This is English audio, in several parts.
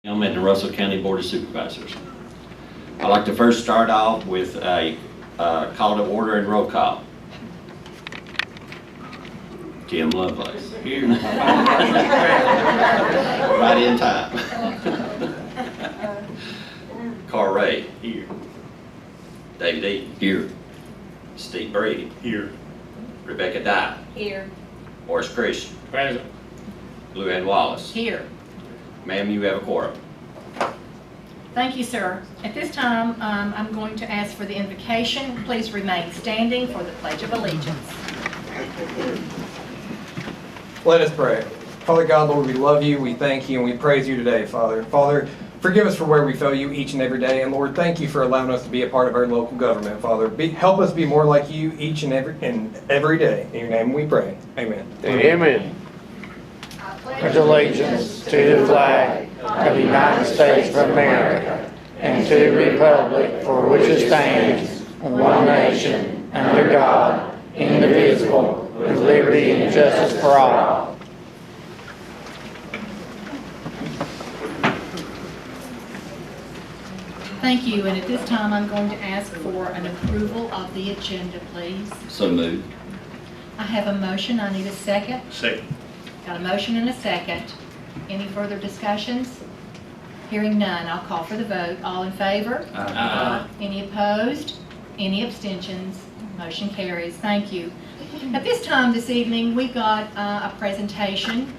I'm at the Russell County Board of Supervisors. I'd like to first start off with a call to order and roll call. Jim Lovelace. Here. Right in time. Carl Ray. Here. David Eaton. Here. Steve Brady. Here. Rebecca Dye. Here. Horace Christian. Present. Lou Ann Wallace. Here. Ma'am, you have a quorum. Thank you, sir. At this time, I'm going to ask for the invocation. Please remain standing for the Pledge of Allegiance. Let us pray. Father God, Lord, we love you, we thank you, and we praise you today, Father. Father, forgive us for where we fail you each and every day, and Lord, thank you for allowing us to be a part of our local government, Father. Help us be more like you each and every day. In your name we pray. Amen. Amen. Pledge allegiance to the flag of the United States of America and to the republic for which it stands, one nation, under God, indivisible, with liberty and justice for all. Thank you, and at this time, I'm going to ask for an approval of the agenda, please. So moved. I have a motion. I need a second. Second. Got a motion and a second. Any further discussions? Hearing none, I'll call for the vote. All in favor? Aye. Any opposed? Any abstentions? Motion carries. Thank you. At this time this evening, we've got a presentation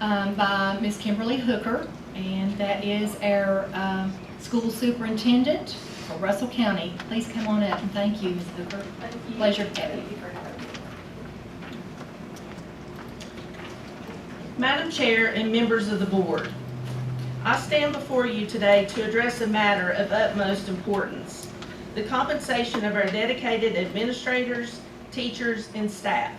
by Ms. Kimberly Hooker, and that is our school superintendent for Russell County. Please come on up, and thank you, Ms. Hooker. Thank you. Pleasure to have you. Thank you for having me. Madam Chair and members of the board, I stand before you today to address a matter of utmost importance: the compensation of our dedicated administrators, teachers, and staff.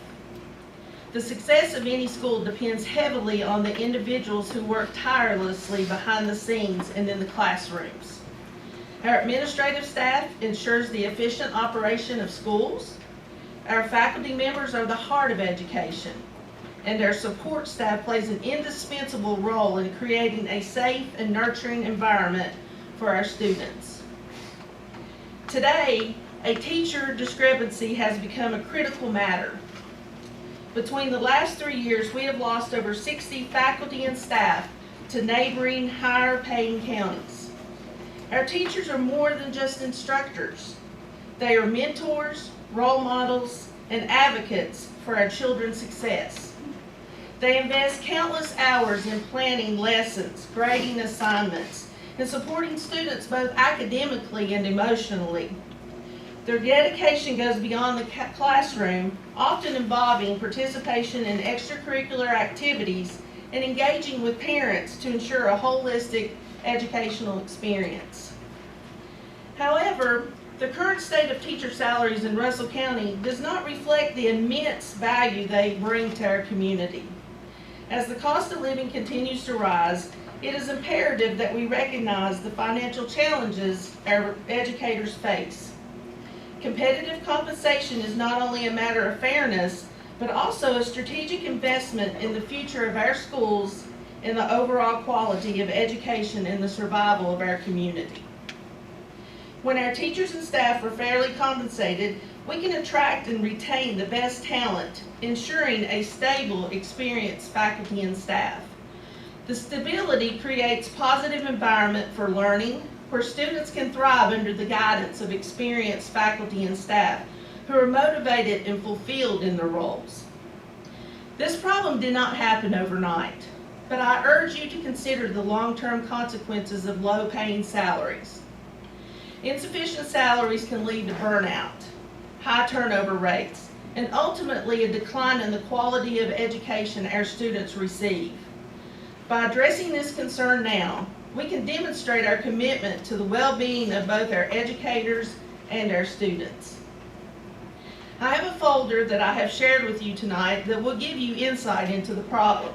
The success of any school depends heavily on the individuals who work tirelessly behind the scenes and in the classrooms. Our administrative staff ensures the efficient operation of schools. Our faculty members are the heart of education, and our support staff plays an indispensable role in creating a safe and nurturing environment for our students. Today, a teacher discrepancy has become a critical matter. Between the last 3 years, we have lost over 60 faculty and staff to neighboring higher paying counties. Our teachers are more than just instructors. They are mentors, role models, and advocates for our children's success. They invest countless hours in planning lessons, grading assignments, and supporting students both academically and emotionally. Their dedication goes beyond the classroom, often involving participation in extracurricular activities and engaging with parents to ensure a holistic educational experience. However, the current state of teacher salaries in Russell County does not reflect the immense value they bring to our community. As the cost of living continues to rise, it is imperative that we recognize the financial challenges our educators face. Competitive compensation is not only a matter of fairness, but also a strategic investment in the future of our schools and the overall quality of education and the survival of our community. When our teachers and staff are fairly compensated, we can attract and retain the best talent, ensuring a stable, experienced faculty and staff. The stability creates a positive environment for learning, where students can thrive under the guidance of experienced faculty and staff who are motivated and fulfilled in their roles. This problem did not happen overnight, but I urge you to consider the long-term consequences of low-paying salaries. Insufficient salaries can lead to burnout, high turnover rates, and ultimately a decline in the quality of education our students receive. By addressing this concern now, we can demonstrate our commitment to the well-being of both our educators and our students. I have a folder that I have shared with you tonight that will give you insight into the problem.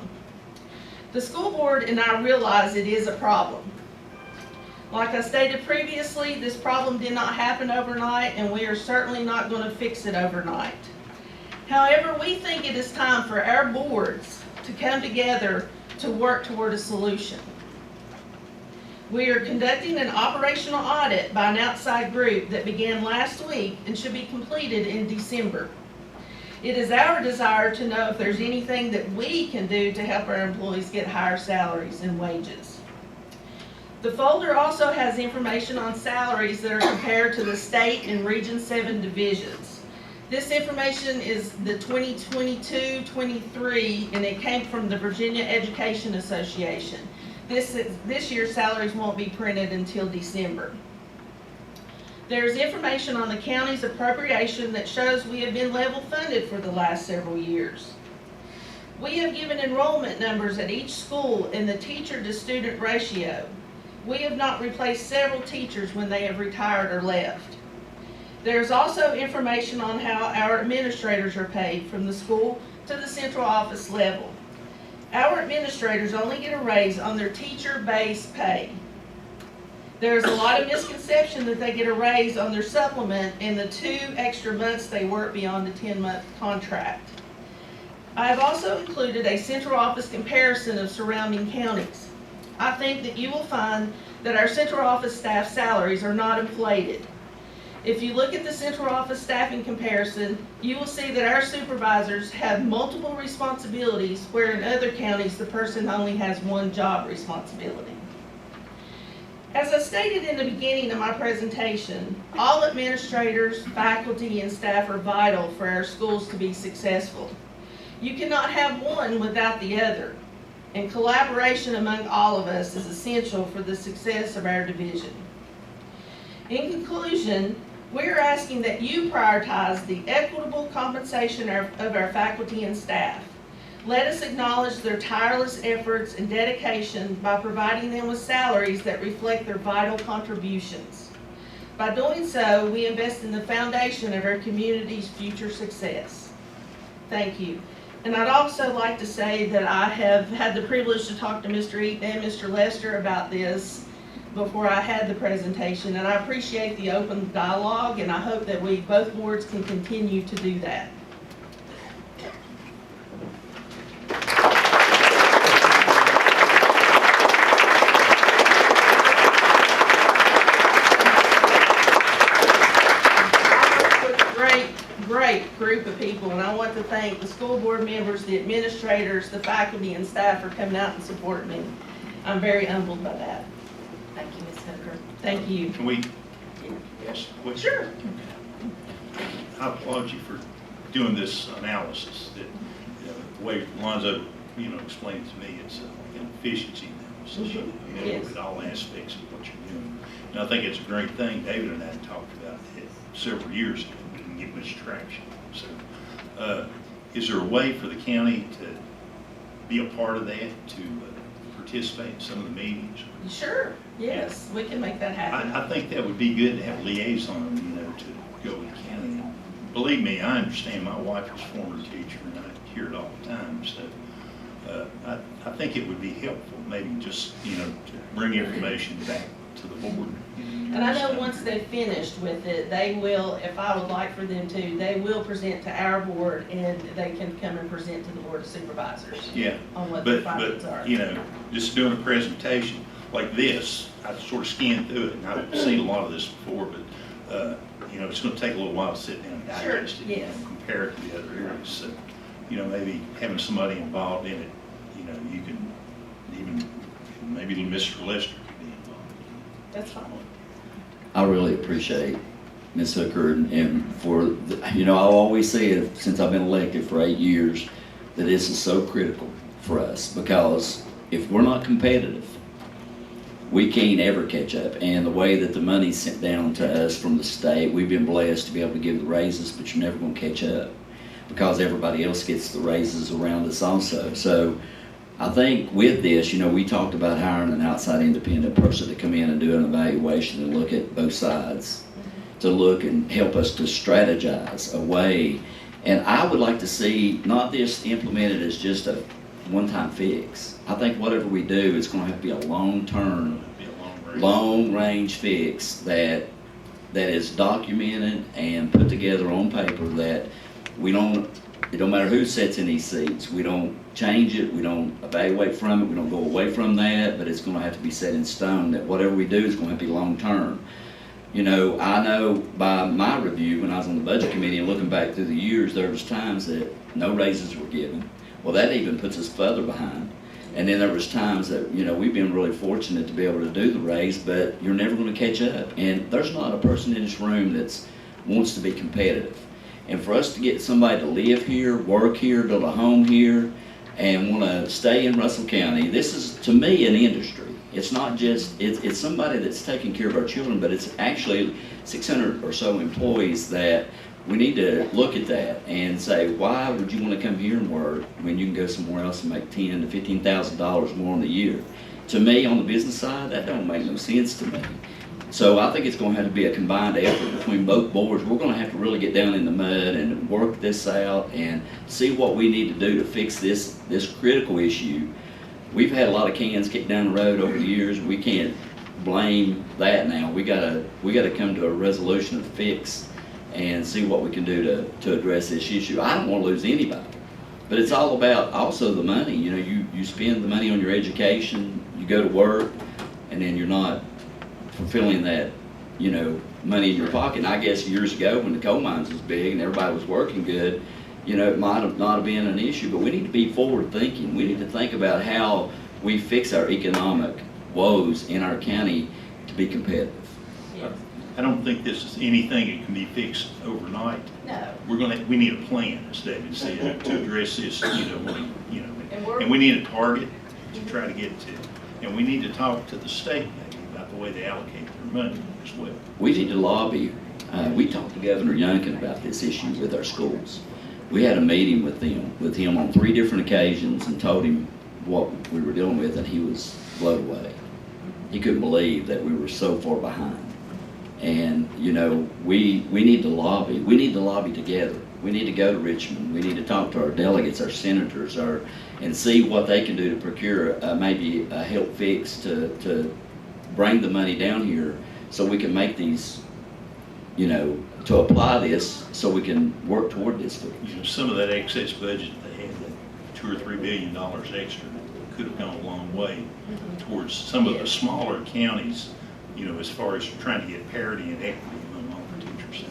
The school board and I realize it is a problem. Like I stated previously, this problem did not happen overnight, and we are certainly not going to fix it overnight. However, we think it is time for our boards to come together to work toward a solution. We are conducting an operational audit by an outside group that began last week and should be completed in December. It is our desire to know if there's anything that we can do to help our employees get higher salaries and wages. The folder also has information on salaries that are compared to the state and Region 7 divisions. This information is the 2022-23, and it came from the Virginia Education Association. This year's salaries won't be printed until December. There's information on the county's appropriation that shows we have been level funded for the last several years. We have given enrollment numbers at each school in the teacher to student ratio. We have not replaced several teachers when they have retired or left. There's also information on how our administrators are paid from the school to the central office level. Our administrators only get a raise on their teacher base pay. There's a lot of misconception that they get a raise on their supplement and the 2 extra months they work beyond the 10-month contract. I have also included a central office comparison of surrounding counties. I think that you will find that our central office staff salaries are not inflated. If you look at the central office staffing comparison, you will see that our supervisors have multiple responsibilities, where in other counties the person only has one job responsibility. As I stated in the beginning of my presentation, all administrators, faculty, and staff are vital for our schools to be successful. You cannot have one without the other, and collaboration among all of us is essential for the success of our division. In conclusion, we are asking that you prioritize the equitable compensation of our faculty and staff. Let us acknowledge their tireless efforts and dedication by providing them with salaries that reflect their vital contributions. By doing so, we invest in the foundation of our community's future success. Thank you. And I'd also like to say that I have had the privilege to talk to Mr. Eaton and Mr. Lester about this before I had the presentation, and I appreciate the open dialogue, and I hope that both boards can continue to do that. Great group of people, and I want to thank the school board members, the administrators, the faculty, and staff for coming out and supporting me. I'm very humbled by that. Thank you, Ms. Hooker. Thank you. Can we ask a question? Sure. I applaud you for doing this analysis. That the way Lonzo, explained to me, it's an efficiency analysis. You Yes. look at all aspects of what you're doing, and I think it's a great thing. David and I talked about it several years ago. We didn't get much traction. So, is there a way for the county to be a part of that, to participate in some of the meetings? Sure. Yes, we can make that happen. I think that would be good to have a liaison, to go with the county. Believe me, I understand. My wife is a former teacher, and I hear it all the time. So I think it would be helpful, maybe just, to bring information back to the board. And I know once they've finished with it, they will, if I would like for them to, they will present to our board, and they can come and present to the Board of Supervisors. Yeah, on what the findings are. Just doing a presentation like this, I sort of scanned through it, and I've seen a lot of this before, but, it's going to take a little while to sit down and digest it, yes. and compare it to the other areas. So, maybe having somebody involved in it, you can even, maybe Mr. Lester could be involved. That's fine. I really appreciate Ms. Hooker, and for, I'll always say it since I've been elected for 8 years, that this is so critical for us, because if we're not competitive, we can't ever catch up. And the way that the money's sent down to us from the state, we've been blessed to be able to give the raises, but you're never going to catch up because everybody else gets the raises around us also. So I think with this, we talked about hiring an outside independent person to come in and do an evaluation and look at both sides, to look and help us to strategize a way. And I would like to see not this implemented as just a one-time fix. I think whatever we do, it's going to have to be a long-term, long-range fix that is documented and put together on paper, that we don't, it don't matter who sits in these seats. We don't change it, we don't evaluate from it, we don't go away from that, but it's gonna have to be set in stone that whatever we do is gonna have to be long-term. You know, I know by my review, when I was on the budget committee and looking back through the years, there was times that no raises were given. Well, that even puts us further behind. And then there was times that, you know, we've been really fortunate to be able to do the raise, but you're never gonna catch up. And there's not a person in this room that's wants to be competitive. And for us to get somebody to live here, work here, build a home here, and wanna stay in Russell County, this is, to me, an industry. It's not just, it's somebody that's taking care of our children, but it's actually 600 or so employees that we need to look at that and say, why would you want to come here and work when you can go somewhere else and make $10,000 to $15,000 more in a year? To me, on the business side, that don't make no sense to me. So I think it's going to have to be a combined effort between both boards. We're going to have to really get down in the mud and work this out and see what we need to do to fix this critical issue. We've had a lot of cans kicked down the road over the years. We can't blame that now. We gotta come to a resolution of fix and see what we can do to address this issue. I don't want to lose anybody, but it's all about also the money. You know, you spend the money on your education, you go to work, and then you're not fulfilling that, you know, money in your pocket. And I guess years ago when the coal mines was big and everybody was working good, you know, it might have not have been an issue, but we need to be forward thinking. We need to think about how we fix our economic woes in our county to be competitive. I don't think this is anything that can be fixed overnight. No. We need a plan, as David said, to address this, And and we need a target to try to get to. And we need to talk to the state maybe about the way they allocate their money as well. We need to lobby. We talked to Governor Youngkin about this issue with our schools. We had a meeting with him on 3 different occasions and told him what we were dealing with, and he was blown away. He couldn't believe that we were so far behind. And, you know, we need to lobby. We need to lobby together. We need to go to Richmond. We need to talk to our delegates, our senators, and see what they can do to procure maybe a help fix to bring the money down here so we can make these, you know, to apply this so we can work toward this. You know, some of that excess budget they had, that $2 or $3 billion extra, could have gone a long way towards some of the smaller counties, you know, as far as trying to get parity and equity among all the teachers.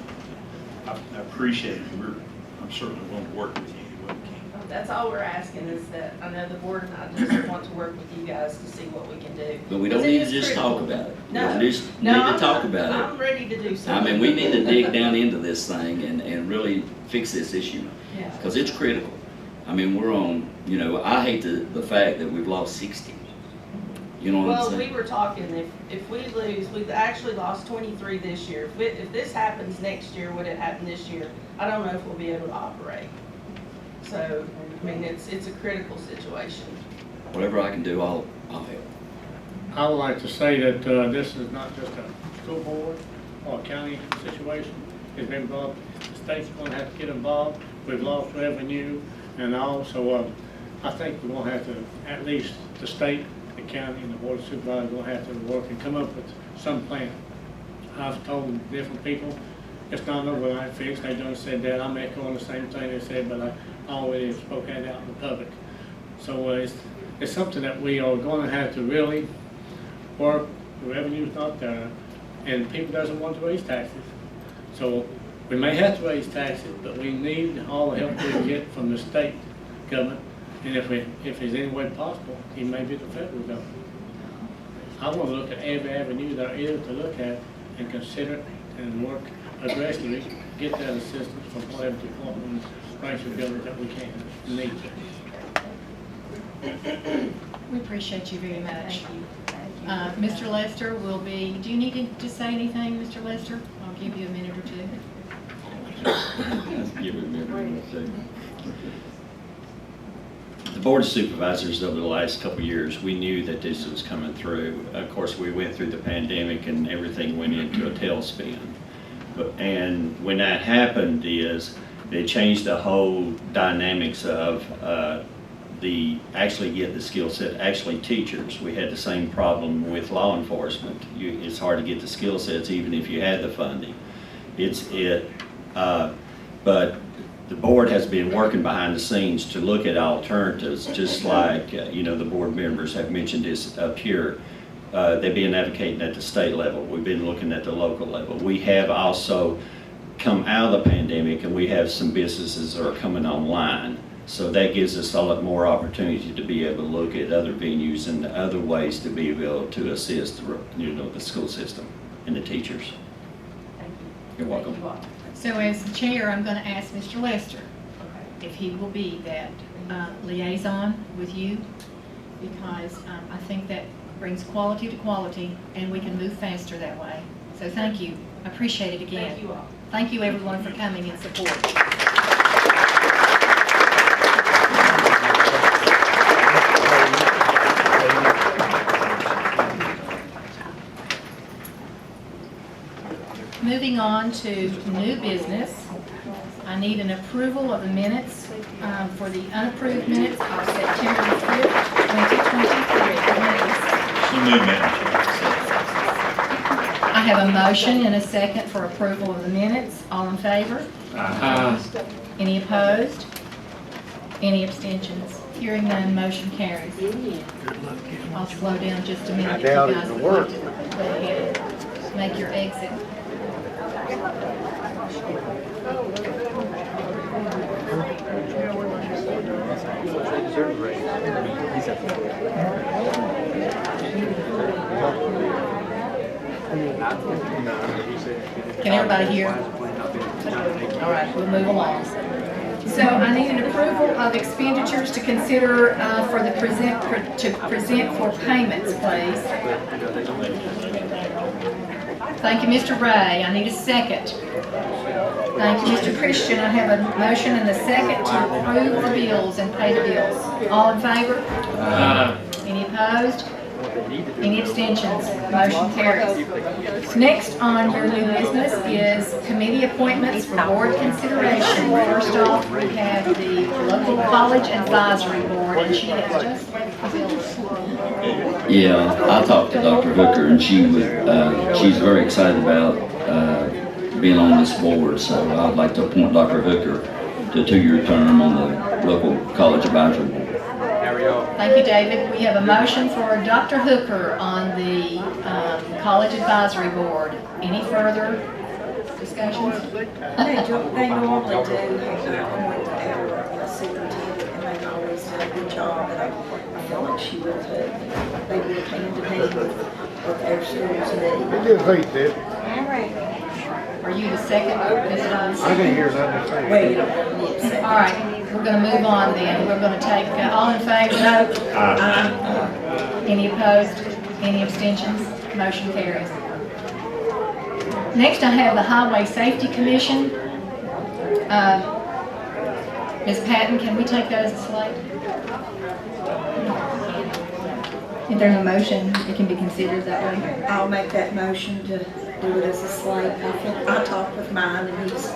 I appreciate it. I'm certainly willing to work with you any way we can. That's all we're asking is that, I know the board and I just want to work with you guys to see what we can do. But we don't need to just talk about it. No. We just need to talk about it. I'm ready to do I something. mean, we need to dig down into this thing and really fix this issue, Yeah. because it's critical. I mean, we're on, you know, I hate the fact that we've lost 60. You know what I'm Well, saying? we were talking, if we lose, we've actually lost 23 this year. If this happens next year, would it happen this year? I don't know if we'll be able to operate. So, I mean, it's a critical situation. Whatever I can do, I'll help. I would like to say that this is not just a school board or a county situation. It's been involved, the state's going to have to get involved. We've lost revenue, and also I think we're going to have to, at least the state, the county, and the board of supervisors will have to work and come up with some plan. I've told different people, it's not an overnight fix. They done said that. I'm echoing the same thing they said, but I already spoke that out in the public. So it's something that we are going to have to really work. The revenue's not there, and people doesn't want to raise taxes. So we may have to raise taxes, but we need all the help we can get from the state government. And if there's any way possible, it may be the federal government. I want to look at every avenue there is to look at and consider and work aggressively to get that assistance from whatever department, branch of government that we can need. We appreciate you very much. Thank you. Mr. Lester will be, do you need to say anything, Mr. Lester? I'll give you a minute or two. Give it a minute or two. The Board of Supervisors over the last couple of years, we knew that this was coming through. Of course, we went through the pandemic and everything went into a tailspin. And when that happened is, they changed the whole dynamics of actually get the skill set, actually teachers. We had the same problem with law enforcement. It's hard to get the skill sets even if you had the funding. But the board has been working behind the scenes to look at alternatives, just like, the board members have mentioned this up here. They've been advocating at the state level. We've been looking at the local level. We have also come out of the pandemic, and we have some businesses that are coming online. So that gives us a lot more opportunity to be able to look at other venues and other ways to be able to assist, the school system and the teachers. You're welcome. So as the chair, I'm going to ask Mr. Lester if he will be that liaison with you, because I think that brings quality to quality, and we can move faster that way. So thank you. I appreciate it again. Thank you all. Thank you, everyone, for coming in support. Moving on to new business, I need an approval of the minutes for the unapproved minutes of September 5th, 2023. So moved, Madam Chair. I have a motion and a second for approval of the minutes. All in favor? Any opposed? Any abstentions? Hearing none, motion carries. I'll slow down just a minute. I if you doubt guys it'll would work. like to go ahead and make your exit. Can everybody hear? All right, we'll move along. So I need an approval of expenditures to consider to present for payments, please. Thank you, Mr. Ray. I need a second. Thank you, Mr. Christian. I have a motion and a second to approve the bills and pay the bills. All in favor? Any opposed? Any abstentions? Motion carries. Next on your new business is committee appointments for board consideration. First off, we have the local college advisory board, and she has just left the building. Yeah, I talked to Dr. Hooker, and she's very excited about being on this board, so I'd like to appoint Dr. Hooker to a 2-year term on the local college advisory board. Thank you, David. We have a motion for Dr. Hooker on the college advisory board. Any further discussions? They normally do appoint our superintendent, and they always do a good job, and I feel like she will too. They work hand in hand with our schools need. Just hate that. All right. Are you the second, Ms. Dodds? I didn't hear nothing. Well, you don't need a second. All right, we're going to move on then. We're going to take, all in favor? Any opposed? Any abstentions? Motion carries. Next, I have the Highway Safety Commission. Ms. Patton, can we take that as a slate? If there's a motion, it can be considered that way. I'll make that motion to do it as a slate. I talked with mine, and he's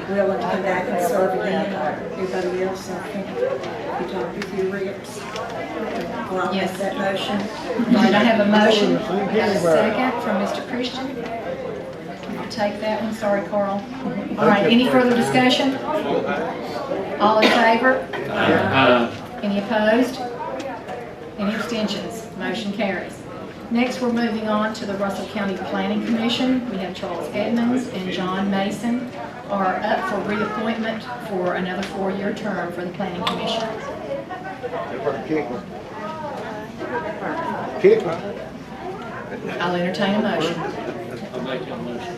willing to come back and serve again. Everybody else, I think, you talked with your reps. Well, I'll make Yes. that motion. All right, I have a motion. I have a second from Mr. Christian. I'll take that one. Sorry, Carl. All right, any further discussion? All in favor? Any opposed? Any abstentions? Motion carries. Next, we're moving on to the Russell County Planning Commission. We have Charles Edmonds and John Mason are up for reappointment for another 4-year term for the Planning Commission. Kick. I'll entertain a motion. I'll make that motion.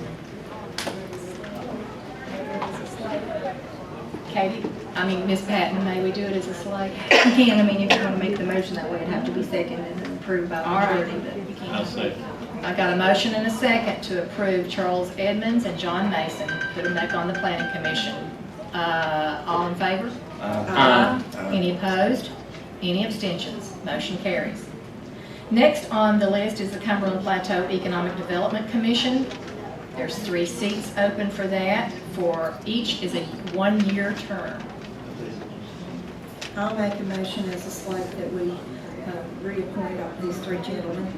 Katie, Ms. Patton, may we do it as a slate? You can, if you want to make the motion that way, it'd have to be seconded and approved by the All right. majority, but you I'll can. say. I got a motion and a second to approve Charles Edmonds and John Mason, put them back on the Planning Commission. All in favor? Any opposed? Any abstentions? Motion carries. Next on the list is the Cumberland Plateau Economic Development Commission. There's 3 seats open for that, for each is a 1-year term. I'll make a motion as a slate that we reappoint these 3 gentlemen.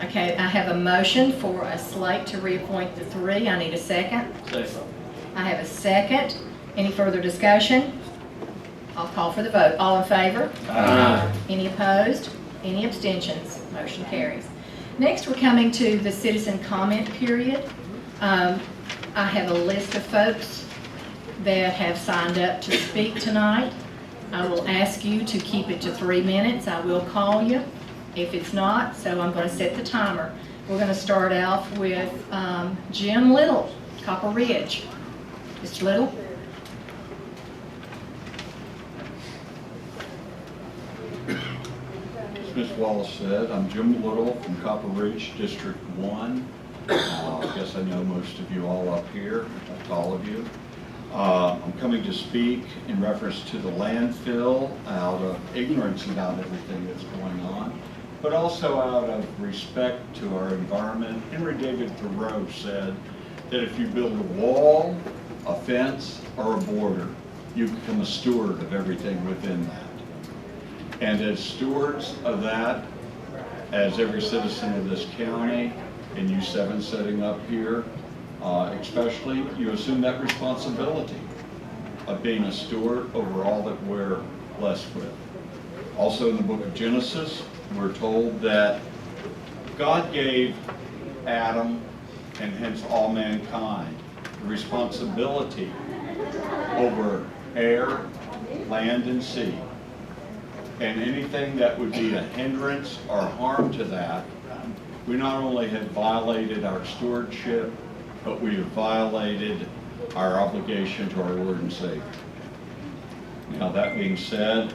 Okay, I have a motion for a slate to reappoint the 3. I need a second. Second. I have a second. Any further discussion? I'll call for the vote. All in favor? Aye. Any opposed? Any abstentions? Motion carries. Next, we're coming to the citizen comment period. I have a list of folks that have signed up to speak tonight. I will ask you to keep it to 3 minutes. I will call you if it's not, so I'm going to set the timer. We're going to start off with Jim Little, Copper Ridge. Mr. Little? As Ms. Wallace said, I'm Jim Little from Copper Ridge, District 1. I guess I know most of you all up here, that's all of you. I'm coming to speak in reference to the landfill out of ignorance about everything that's going on, but also out of respect to our environment. Henry David Thoreau said that if you build a wall, a fence, or a border, you become a steward of everything within that. And as stewards of that, as every citizen of this county, and you 7 sitting up here, especially, you assume that responsibility of being a steward over all that we're blessed with. Also in the book of Genesis, we're told that God gave Adam, and hence all mankind, the responsibility over air, land, and sea. And anything that would be a hindrance or harm to that, we not only have violated our stewardship, but we have violated our obligation to our Lord and Savior. Now, that being said,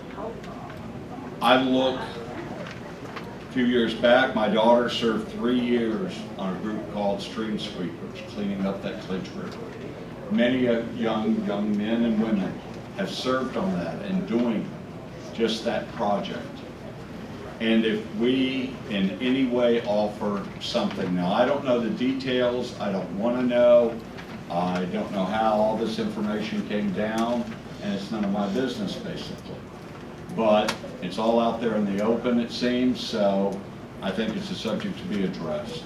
I look, a few years back, my daughter served 3 years on a group called Stream Sweepers, cleaning up that Clinch River. Many young men and women have served on that and doing just that project. And if we in any way offer something, now I don't know the details, I don't want to know, I don't know how all this information came down, and it's none of my business basically. But it's all out there in the open, it seems, so I think it's a subject to be addressed.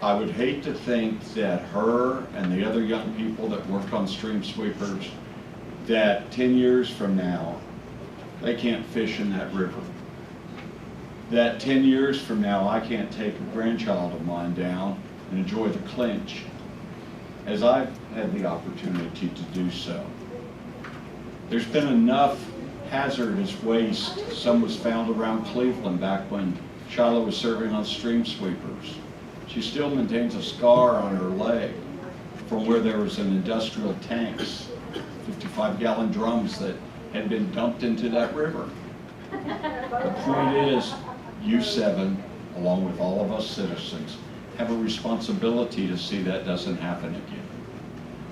I would hate to think that her and the other young people that worked on Stream Sweepers, that 10 years from now, they can't fish in that river. That 10 years from now, I can't take a grandchild of mine down and enjoy the Clinch, as I've had the opportunity to do so. There's been enough hazardous waste. Some was found around Cleveland back when Shiloh was serving on Stream Sweepers. She still maintains a scar on her leg from where there was an industrial tanks, 55-gallon drums that had been dumped into that river. The point is, you 7, along with all of us citizens, have a responsibility to see that doesn't happen again.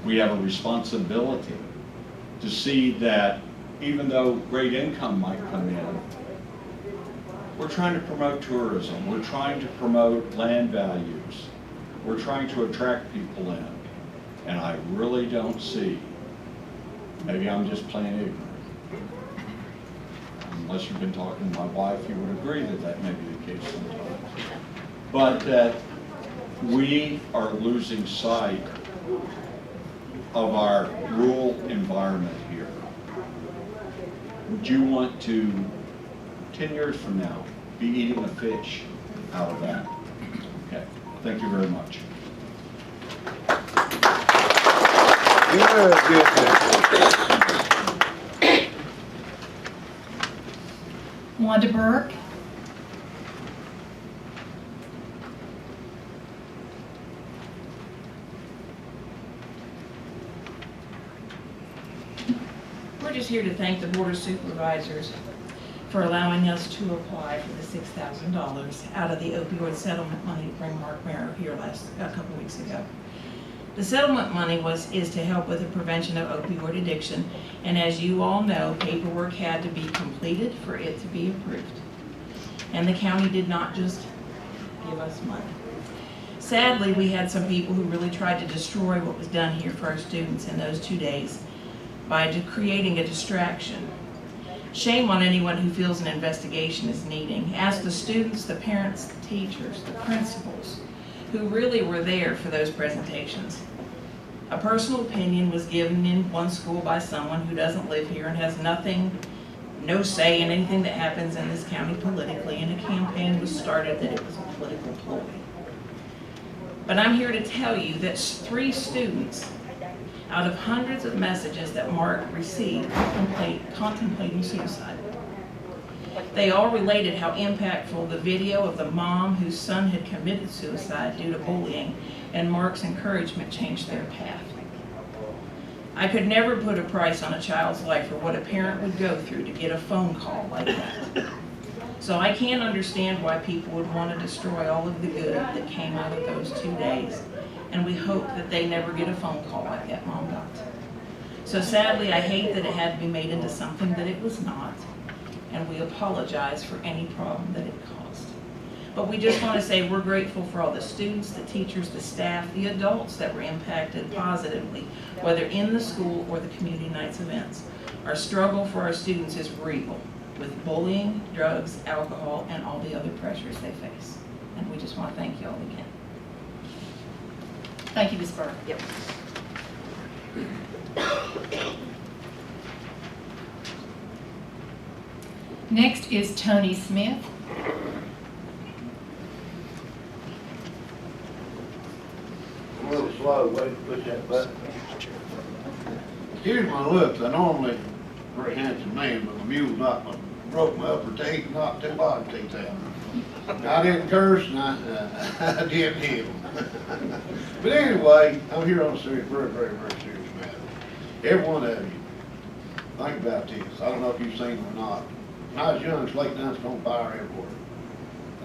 We have a responsibility to see that even though great income might come in, we're trying to promote tourism, we're trying to promote land values, we're trying to attract people in. And I really don't see, maybe I'm just plain ignorant, unless you've been talking to my wife, you would agree that that may be the case sometimes. But that we are losing sight of our rural environment here. Would you want to, 10 years from now, be eating a fish out of that? Okay, thank you very much. Wanda Burke? We're just here to thank the Board of Supervisors for allowing us to apply for the $6,000 out of the opioid settlement money to bring Mark Merrill here a couple weeks ago. The settlement money is to help with the prevention of opioid addiction, and as you all know, paperwork had to be completed for it to be approved. And the county did not just give us money. Sadly, we had some people who really tried to destroy what was done here for our students in those 2 days by creating a distraction. Shame on anyone who feels an investigation is needing. Ask the students, the parents, the teachers, the principals, who really were there for those presentations. A personal opinion was given in one school by someone who doesn't live here and has no say in anything that happens in this county politically, and a campaign was started that it was a political ploy. But I'm here to tell you that 3 students out of hundreds of messages that Mark received contemplating suicide. They all related how impactful the video of the mom whose son had committed suicide due to bullying and Mark's encouragement changed their path. I could never put a price on a child's life or what a parent would go through to get a phone call like that. So I can't understand why people would want to destroy all of the good that came out of those 2 days. And we hope that they never get a phone call like that mom got. So sadly, I hate that it had to be made into something that it was not. And we apologize for any problem that it caused. But we just want to say we're grateful for all the students, the teachers, the staff, the adults that were impacted positively, whether in the school or the community nights events. Our struggle for our students is real, with bullying, drugs, alcohol, and all the other pressures they face. And we just want to thank you all again. Thank you, Ms. Burke. Yep. Next is Tony Smith. I'm a little slow, wait to push that button. Excuse my looks, I normally a very handsome man, but my mule broke my upper teeth and knocked 2 bottom teeth out. I didn't curse and I didn't heal. But anyway, I'm here on a very, very serious matter. Every one of you, think about this. I don't know if you've seen them or not. When I was young, slate dunce on fire everywhere.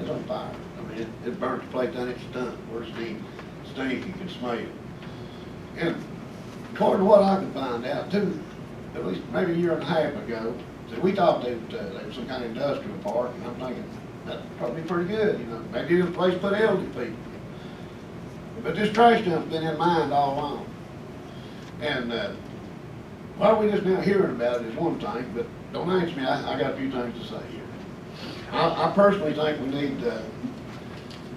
It's on fire. I mean, it burnt the plate down, it stunk. Worse stink, you could smell it. And according to what I could find out too, at least maybe a year and a half ago, so we thought they was some kind of industrial park, and I'm thinking, that'd probably be pretty good, you know. Maybe it was a place to put elderly people. But this trash dump's been in mind all along. And why we just now hearing about it is one thing, but don't answer me, I got a few things to say here. I personally think we need to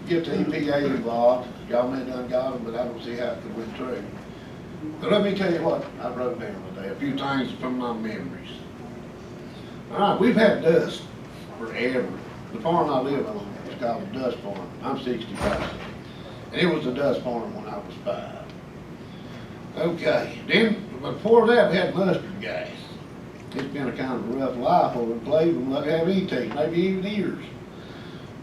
get the EPA involved. Y'all may have done got them, but I don't see how it could went through. But let me tell you what I wrote down today, a few things from my memories. All right, we've had dust forever. The farm I live on is called a dust farm. I'm 65. And it was a dust farm when I was 5. Okay, then before that we had mustard gas. It's been a kind of a rough life over in Cleveland. Like have teeth, maybe even ears.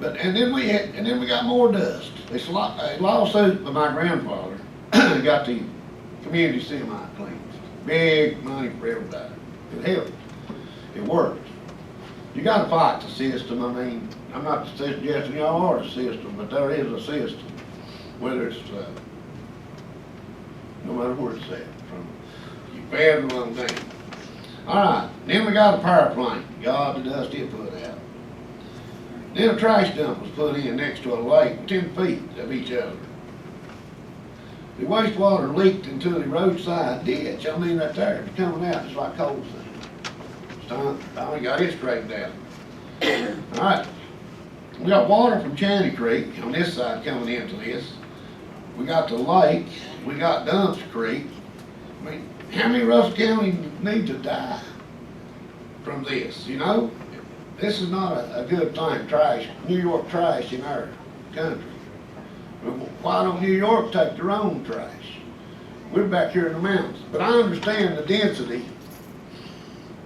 But and then we got more dust. It's a lawsuit by my grandfather got the community semi cleaned. Big money for everybody. It helped. It worked. You got to fight the system. I mean, I'm not suggesting y'all are the system, but there is a system. Whether it's no matter where it's at, from you federal and down. All right, then we got a power plant. God, the dust it put out. Then a trash dump was put in next to a lake, 10 feet of each other. The wastewater leaked into the roadside ditch. I mean, right there, it's coming out just like coal sand. Finally got it straightened out. All right, we got water from Channy Creek on this side coming into this. We got the lake. We got Dumps Creek. I mean, how many Russell County need to die from this, you know? This is not a good thing, trash, New York trash in our country. Why don't New York take their own trash? We're back here in the mountains. But I understand the density,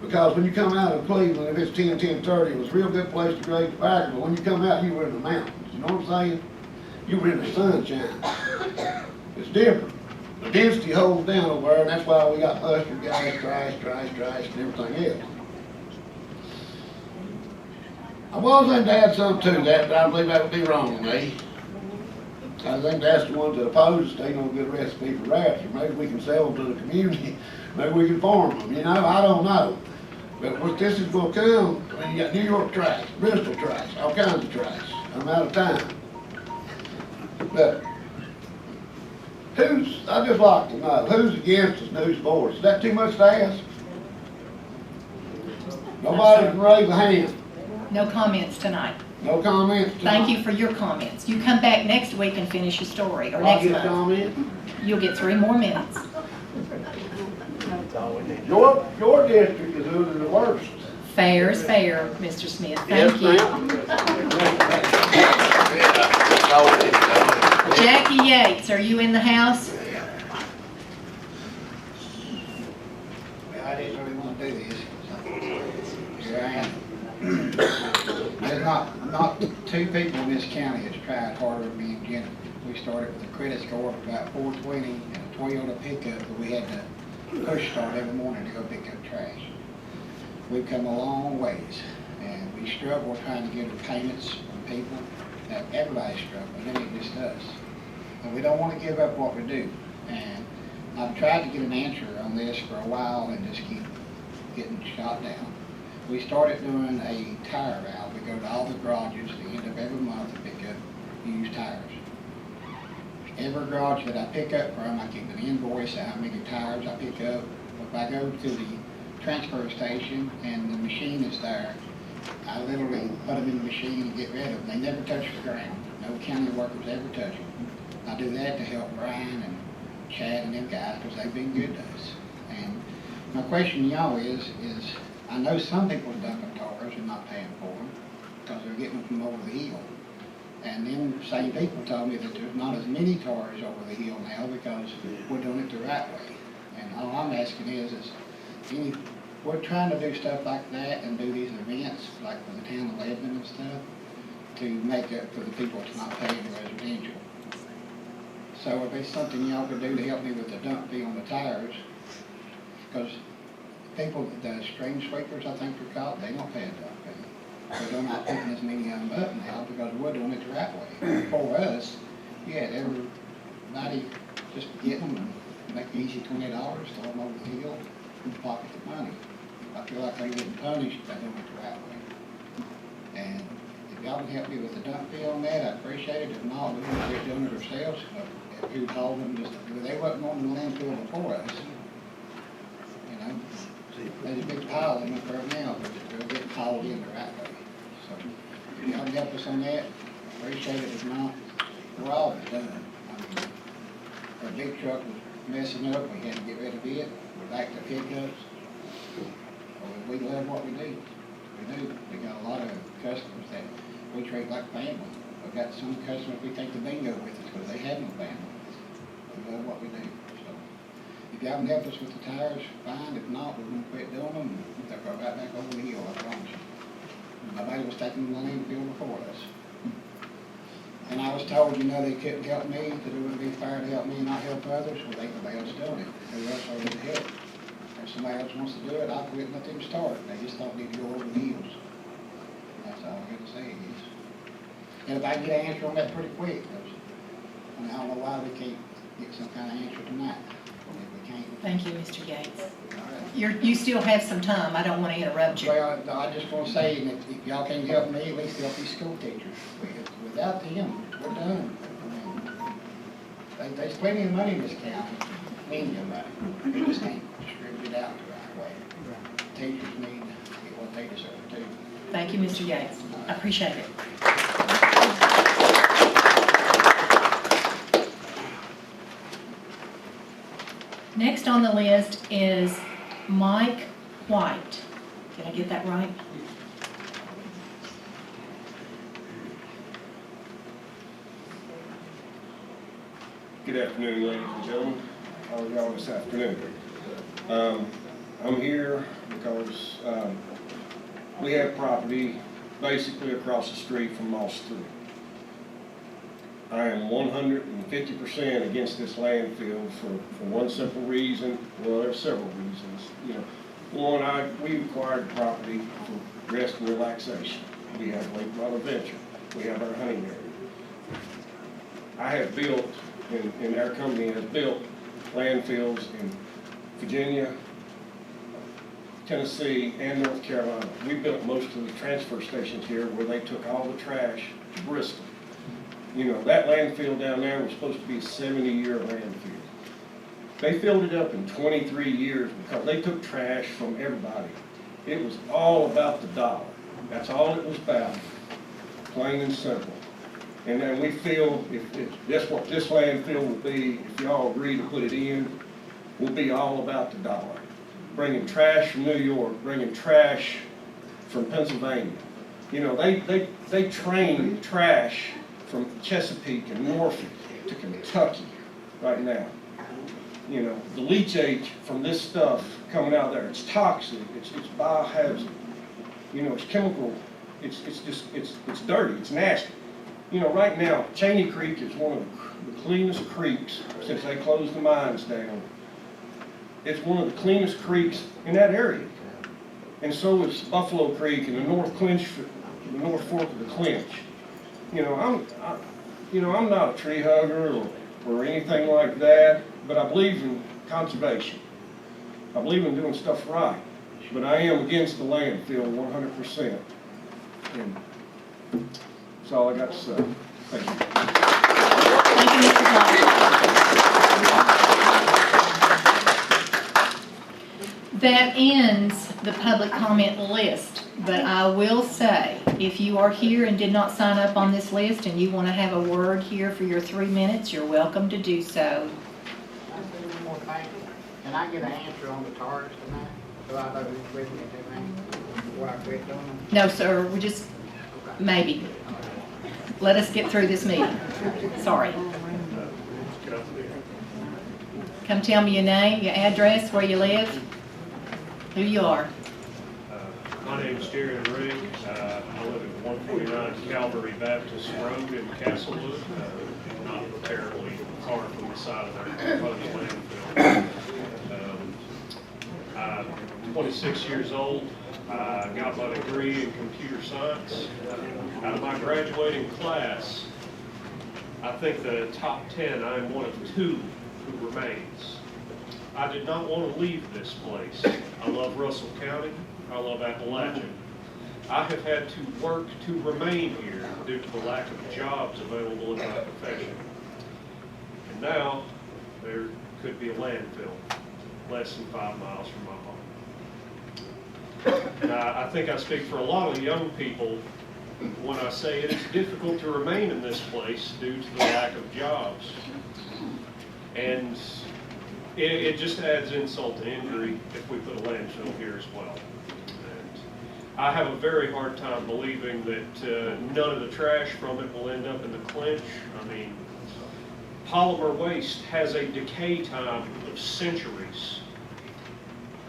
because when you come out of Cleveland, if it's 10:30, it was a real good place to grade tobacco, but when you come out, you were in the mountains, you know what I'm saying? You were in the sunshine. It's different. The density holds down over there, and that's why we got mustard gas, trash, and everything else. I was going to add something to that, but I believe that would be wrong of me. I think that's the ones that oppose us, they know a good recipe for rapture. Maybe we can sell them to the community, maybe we can farm them, you know, I don't know. But what this is going to come, I mean, you got New York trash, Bristol trash, all kinds of trash. I'm out of time. But I'd just like to know, who's against us and who's for us? Is that too much to ask? Nobody can raise a hand. No comments tonight. No comments tonight. Thank you for your comments. You come back next week and finish your story, or I'll next get a month. comment. You'll get 3 more minutes. Your district is doing the worst. Fair is fair, Mr. Smith. Thank you. Jackie Yates, are you in the house? I didn't really want to do this. Here I am. There's not two people in this county that's tried harder than me and Jennifer. We started with a credit score of about 420 and a Toyota pickup that we had to push start every morning to go pick up trash. We've come a long ways, and we struggle trying to get our payments from people. That everybody's struggling, it ain't just us. And we don't want to give up what we do. And I've tried to get an answer on this for a while and just keep getting shot down. We started doing a tire route. We go to all the garages at the end of every month to pick up used tires. Every garage that I pick up from, I keep an invoice of how many tires I pick up. If I go to the transfer station and the machine is there, I literally put them in the machine and get rid of them. They never touch the ground. No county workers ever touch them. I do that to help Brian and Chad and them guys because they've been good to us. And my question to y'all is I know some people are dumping tires and not paying for them because they're getting them from over the hill. And then same people told me that there's not as many tires over the hill now because we're doing it the right way. And all I'm asking is we're trying to do stuff like that and do these events like for the town of Lebanon and stuff to make up for the people that's not paying the residential. So if there's something y'all could do to help me with the dump fee on the tires, because people, the stream sweepers, I think they're called, they don't pay a dump fee. But they're not picking as many of them up now because we're doing it the right way. For us, you had everybody just get them and make it easy $20, throw them over the hill, and pocket the money. I feel like they're getting punished by doing it the right way. And if y'all can help me with the dump fee on that, I appreciate it. If not, we can quit doing it ourselves. If you told them, they wasn't on the landfill before us. You know, there's a big pile in it right now, but they're getting hauled in the right way. So if y'all can help us on that, I appreciate it. If not, we're all done. I mean, our big truck was messing up. We had to get rid of it. We're back to pickups. We love what we do. We do. We got a lot of customers that we treat like family. We've got some customers we take to bingo with us because they have no family. We love what we do. So if y'all can help us with the tires, fine. If not, we're going to quit doing them. They'll go right back over the hill, I promise you. Nobody was taking the landfill before us. And I was told, they couldn't help me, that it wouldn't be fair to help me and not help others. Well, ain't nobody else doing it. Who else are to help? If somebody else wants to do it, I'll quit and let them start. They just don't need to go over the hills. That's all I got to say is. And if I can get an answer on that pretty quick, I don't know why we can't get some kind of answer tonight. If we can't. Thank you, Mr. Yates. You still have some time. I don't want to interrupt you. Well, I just want to say, if y'all can't help me, at least help these school teachers. Without them, we're done. I mean, there's plenty of money in this county, plenty of money. We just ain't distributed out the right way. Teachers need to get what they deserve too. Thank you, Mr. Yates. I appreciate it. Next on the list is Mike White. Did I get that right? Good afternoon, ladies and gentlemen. How are y'all this afternoon? I'm here because we have property basically across the street from Moss Street. I am 150% against this landfill for one simple reason. Well, there's several reasons. One, we acquired property for rest and relaxation. We have Lake Mother Venture. We have our hunting area. I have built, and our company has built landfills in Virginia, Tennessee, and North Carolina. We built most of the transfer stations here where they took all the trash to Bristol. That landfill down there was supposed to be a 70-year landfill. They filled it up in 23 years because they took trash from everybody. It was all about the dollar. That's all it was about. plain and simple. And then we feel if that's what this landfill will be, if y'all agree to put it in, will be all about the dollar. Bringing trash from New York, bringing trash from Pennsylvania. You know, they train trash from Chesapeake and Norfolk to Kentucky right now. You know, the leachate from this stuff coming out there, it's toxic, it's biohazard. You know, it's chemical, it's dirty, it's nasty. You know, right now, Cheney Creek is one of the cleanest creeks since they closed the mines down. It's one of the cleanest creeks in that area. And so is Buffalo Creek and the North Fork of the Clinch. You know, I'm not a tree hugger or anything like that, but I believe in conservation. I believe in doing stuff right, but I am against the landfill 100%. And that's all I got to say. Thank you. Thank you, Mr. Clark. That ends the public comment list, but I will say, if you are here and did not sign up on this list and you want to have a word here for your 3 minutes, you're welcome to do so. One more thing. Can I get an answer on the tires tonight? So I know who's with me before I quit doing them? No, sir, we just, maybe. Let us get through this meeting. Sorry. Come tell me your name, your address, where you live, who you are. My name is Jerry Rigg. I live at 149 Calvary Baptist Road in Castlewood, not terribly far from the side of their proposed landfill. I'm 26 years old. I got my degree in computer science. Out of my graduating class, I think the top 10, I am one of 2 who remains. I did not want to leave this place. I love Russell County. I love Appalachia. I have had to work to remain here due to the lack of jobs available in my profession. And now, there could be a landfill less than 5 miles from my home. And I think I speak for a lot of young people when I say it is difficult to remain in this place due to the lack of jobs. And it just adds insult to injury if we put a landfill here as well. And I have a very hard time believing that none of the trash from it will end up in the Clinch. I mean, polymer waste has a decay time of centuries.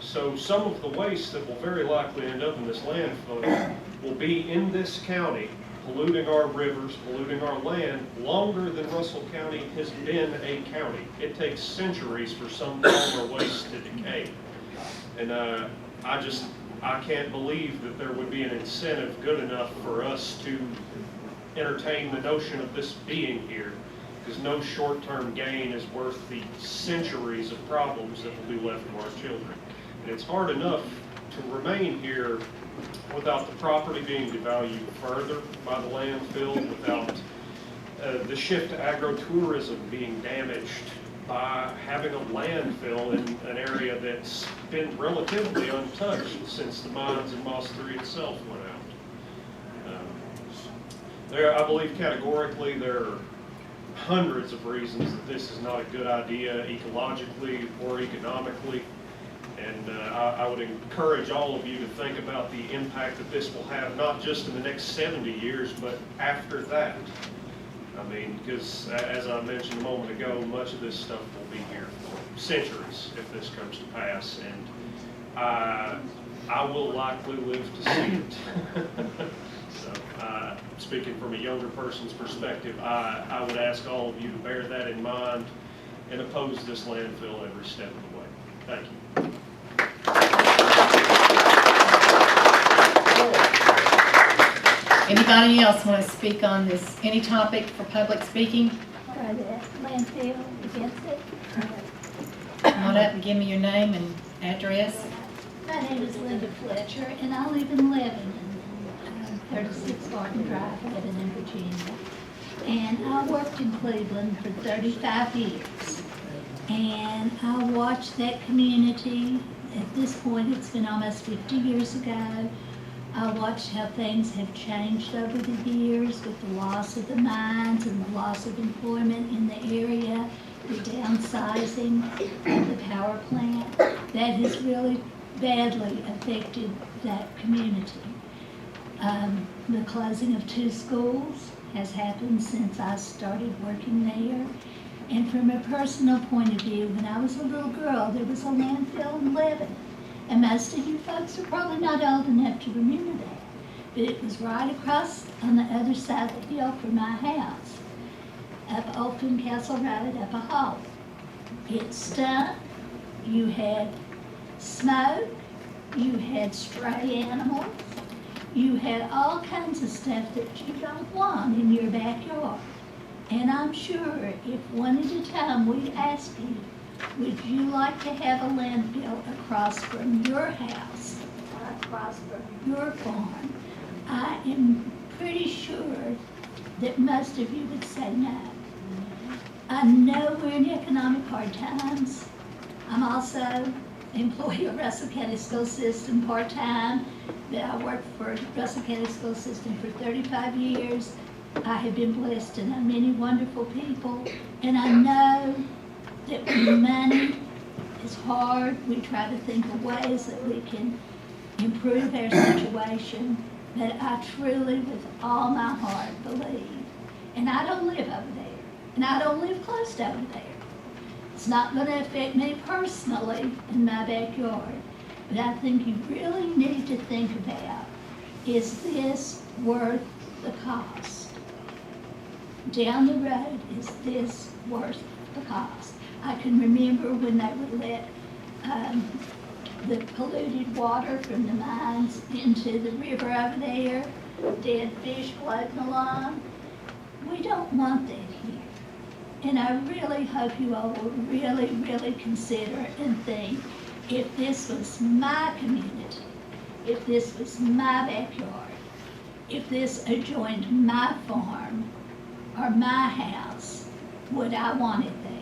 So some of the waste that will very likely end up in this landfill will be in this county, polluting our rivers, polluting our land, longer than Russell County has been a county. It takes centuries for some polymer waste to decay. And I can't believe that there would be an incentive good enough for us to entertain the notion of this being here, because no short-term gain is worth the centuries of problems that will be left to our children. And it's hard enough to remain here without the property being devalued further by the landfill, without the shift to agro-tourism being damaged by having a landfill in an area that's been relatively untouched since the mines in Moss 3 itself went out. I believe categorically there are hundreds of reasons that this is not a good idea ecologically or economically. And I would encourage all of you to think about the impact that this will have, not just in the next 70 years, but after that. I mean, because as I mentioned a moment ago, much of this stuff will be here for centuries if this comes to pass. And I will likely live to see it. So, speaking from a younger person's perspective, I would ask all of you to bear that in mind and oppose this landfill every step of the way. Thank you. Anybody else want to speak on this, any topic for public speaking? Landfill against it. Come on up and give me your name and address. My name is Linda Fletcher, and I live in Lebanon, 36 Garden Drive, Lebanon, Virginia. And I worked in Cleveland for 35 years. And I watched that community. At this point, it's been almost 50 years ago, I watched how things have changed over the years with the loss of the mines and the loss of employment in the area, the downsizing of the power plant. That has really badly affected that community. The closing of 2 schools has happened since I started working there. And from a personal point of view, when I was a little girl, there was a landfill in Lebanon. And most of you folks are probably not old enough to remember that. But it was right across on the other side of the hill from my house, up Old Castle Road, up a hole. It stunk. You had smoke. You had stray animals. You had all kinds of stuff that you don't want in your backyard. And I'm sure if one at a time we asked you, would you like to have a landfill across from your house, or across from your farm, I am pretty sure that most of you would say no. I know we're in economic hard times. I'm also employee of Russell County School System part-time. I worked for Russell County School System for 35 years. I have been blessed to know many wonderful people, and I know that when money is hard, we try to think of ways that we can improve our situation, but I truly, with all my heart, believe, and I don't live over there, and I don't live close to over there. It's not going to affect me personally in my backyard, but I think you really need to think about, is this worth the cost? Down the road, is this worth the cost? I can remember when they would let the polluted water from the mines into the river over there, dead fish floating along. We don't want that here. And I really hope you all will really, really consider and think, if this was my community, if this was my backyard, if this adjoined my farm or my house, would I want it there?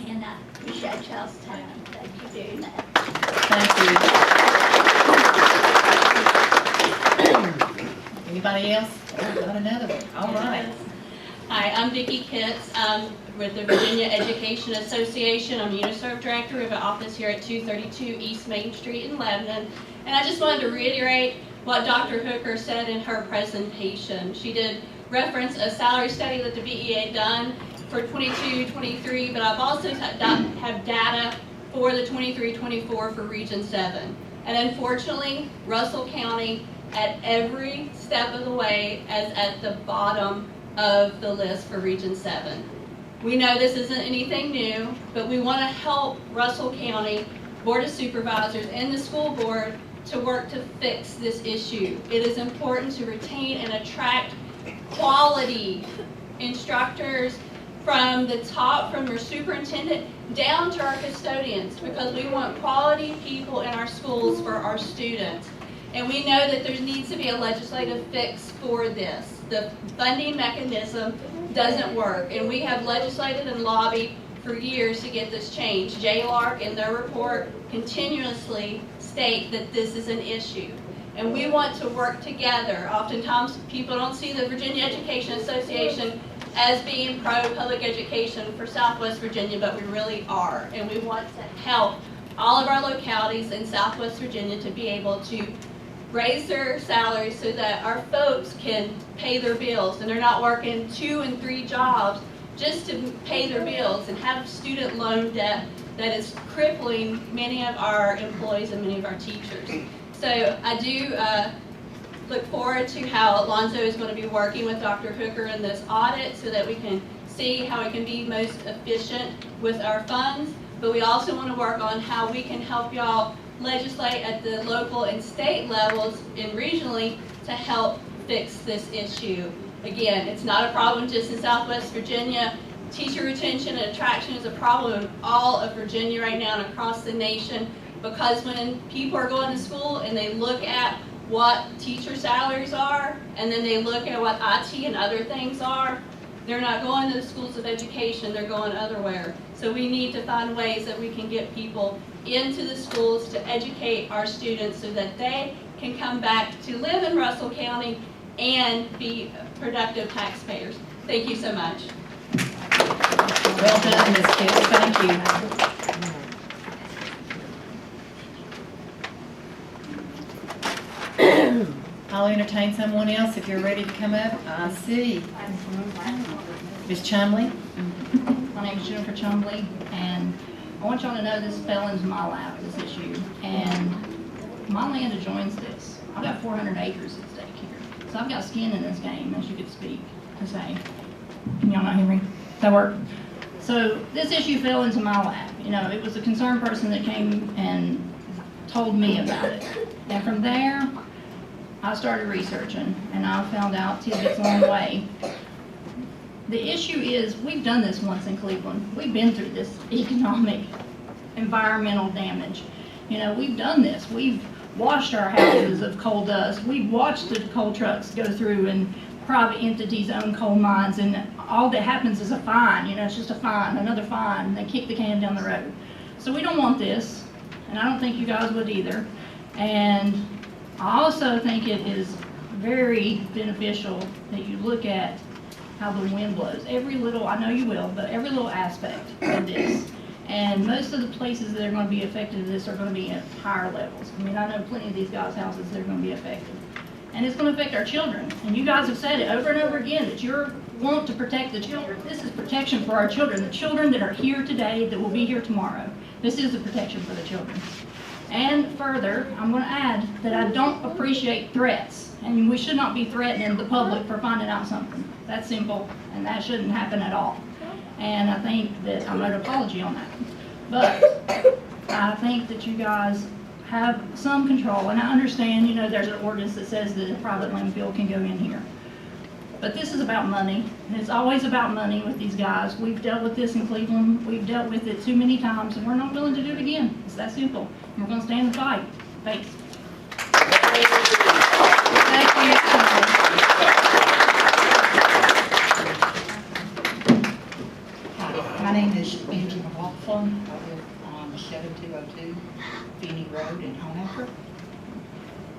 And I appreciate y'all's time. Thank you very much. Thank you. Anybody else? Got another one. All right. Hi, I'm Vicki Kitts. I'm with the Virginia Education Association. I'm UniServe Director. We have an office here at 232 East Main Street in Lebanon. And I just wanted to reiterate what Dr. Hooker said in her presentation. She did reference a salary study that the VEA done for 22-23, but I've also have data for the 23-24 for Region 7. And unfortunately, Russell County, at every step of the way, is at the bottom of the list for Region 7. We know this isn't anything new, but we want to help Russell County Board of Supervisors and the school board to work to fix this issue. It is important to retain and attract quality instructors from the top, from your superintendent down to our custodians, because we want quality people in our schools for our students. And we know that there needs to be a legislative fix for this. The funding mechanism doesn't work, and we have legislated and lobbied for years to get this changed. JLARC in their report continuously state that this is an issue. And we want to work together. Oftentimes people don't see the Virginia Education Association as being pro-public education for Southwest Virginia, but we really are. And we want to help all of our localities in Southwest Virginia to be able to raise their salaries so that our folks can pay their bills and they're not working 2 and 3 jobs just to pay their bills and have student loan debt that is crippling many of our employees and many of our teachers. So I do look forward to how Alonzo is going to be working with Dr. Hooker in this audit so that we can see how we can be most efficient with our funds. But we also want to work on how we can help y'all legislate at the local and state levels and regionally to help fix this issue. Again, it's not a problem just in Southwest Virginia. Teacher retention and attraction is a problem in all of Virginia right now and across the nation, because when people are going to school and they look at what teacher salaries are and then they look at what IT and other things are, they're not going to the schools of education, they're going otherwhere. So we need to find ways that we can get people into the schools to educate our students so that they can come back to live in Russell County and be productive taxpayers. Thank you so much. Well done, Ms. Pitts, thank you. I'll entertain someone else if you're ready to come up. I see. Ms. Chumley? My name is Jennifer Chumley, and I want y'all to know this fell into my lap, this issue, and my land adjoins this. I've got 400 acres at stake here, so I've got skin in this game, as you could speak to say. Can y'all not hear me? Does that work? So this issue fell into my lap. You know, it was a concerned person that came and told me about it, and from there, I started researching, and I found out tidbits along the way. The issue is, we've done this once in Cleveland. We've been through this economic, environmental damage. You know, we've done this. We've washed our houses of coal dust. We've watched the coal trucks go through and private entities own coal mines, and all that happens is a fine. You know, it's just a fine, another fine. They kick the can down the road. So we don't want this, and I don't think you guys would either. And I also think it is very beneficial that you look at how the wind blows. Every little, I know you will, but every little aspect of this. And most of the places that are going to be affected of this are going to be at higher levels. I mean, I know plenty of these guys' houses that are going to be affected. And it's going to affect our children. And you guys have said it over and over again that you're want to protect the children. This is protection for our children, the children that are here today, that will be here tomorrow. This is the protection for the children. And further, I'm going to add that I don't appreciate threats, and we should not be threatening the public for finding out something. That's simple, and that shouldn't happen at all. And I think that I'm going to apology on that. But I think that you guys have some control, and I understand, you know, there's an ordinance that says that a private landfill can go in here. But this is about money, and it's always about money with these guys. We've dealt with this in Cleveland. We've dealt with it too many times, and we're not willing to do it again. It's that simple. And we're going to stand and fight. Thanks. Thank you. Hi, my name is Angie McLaughlin. I live on 7202 Feeney Road in Honaker.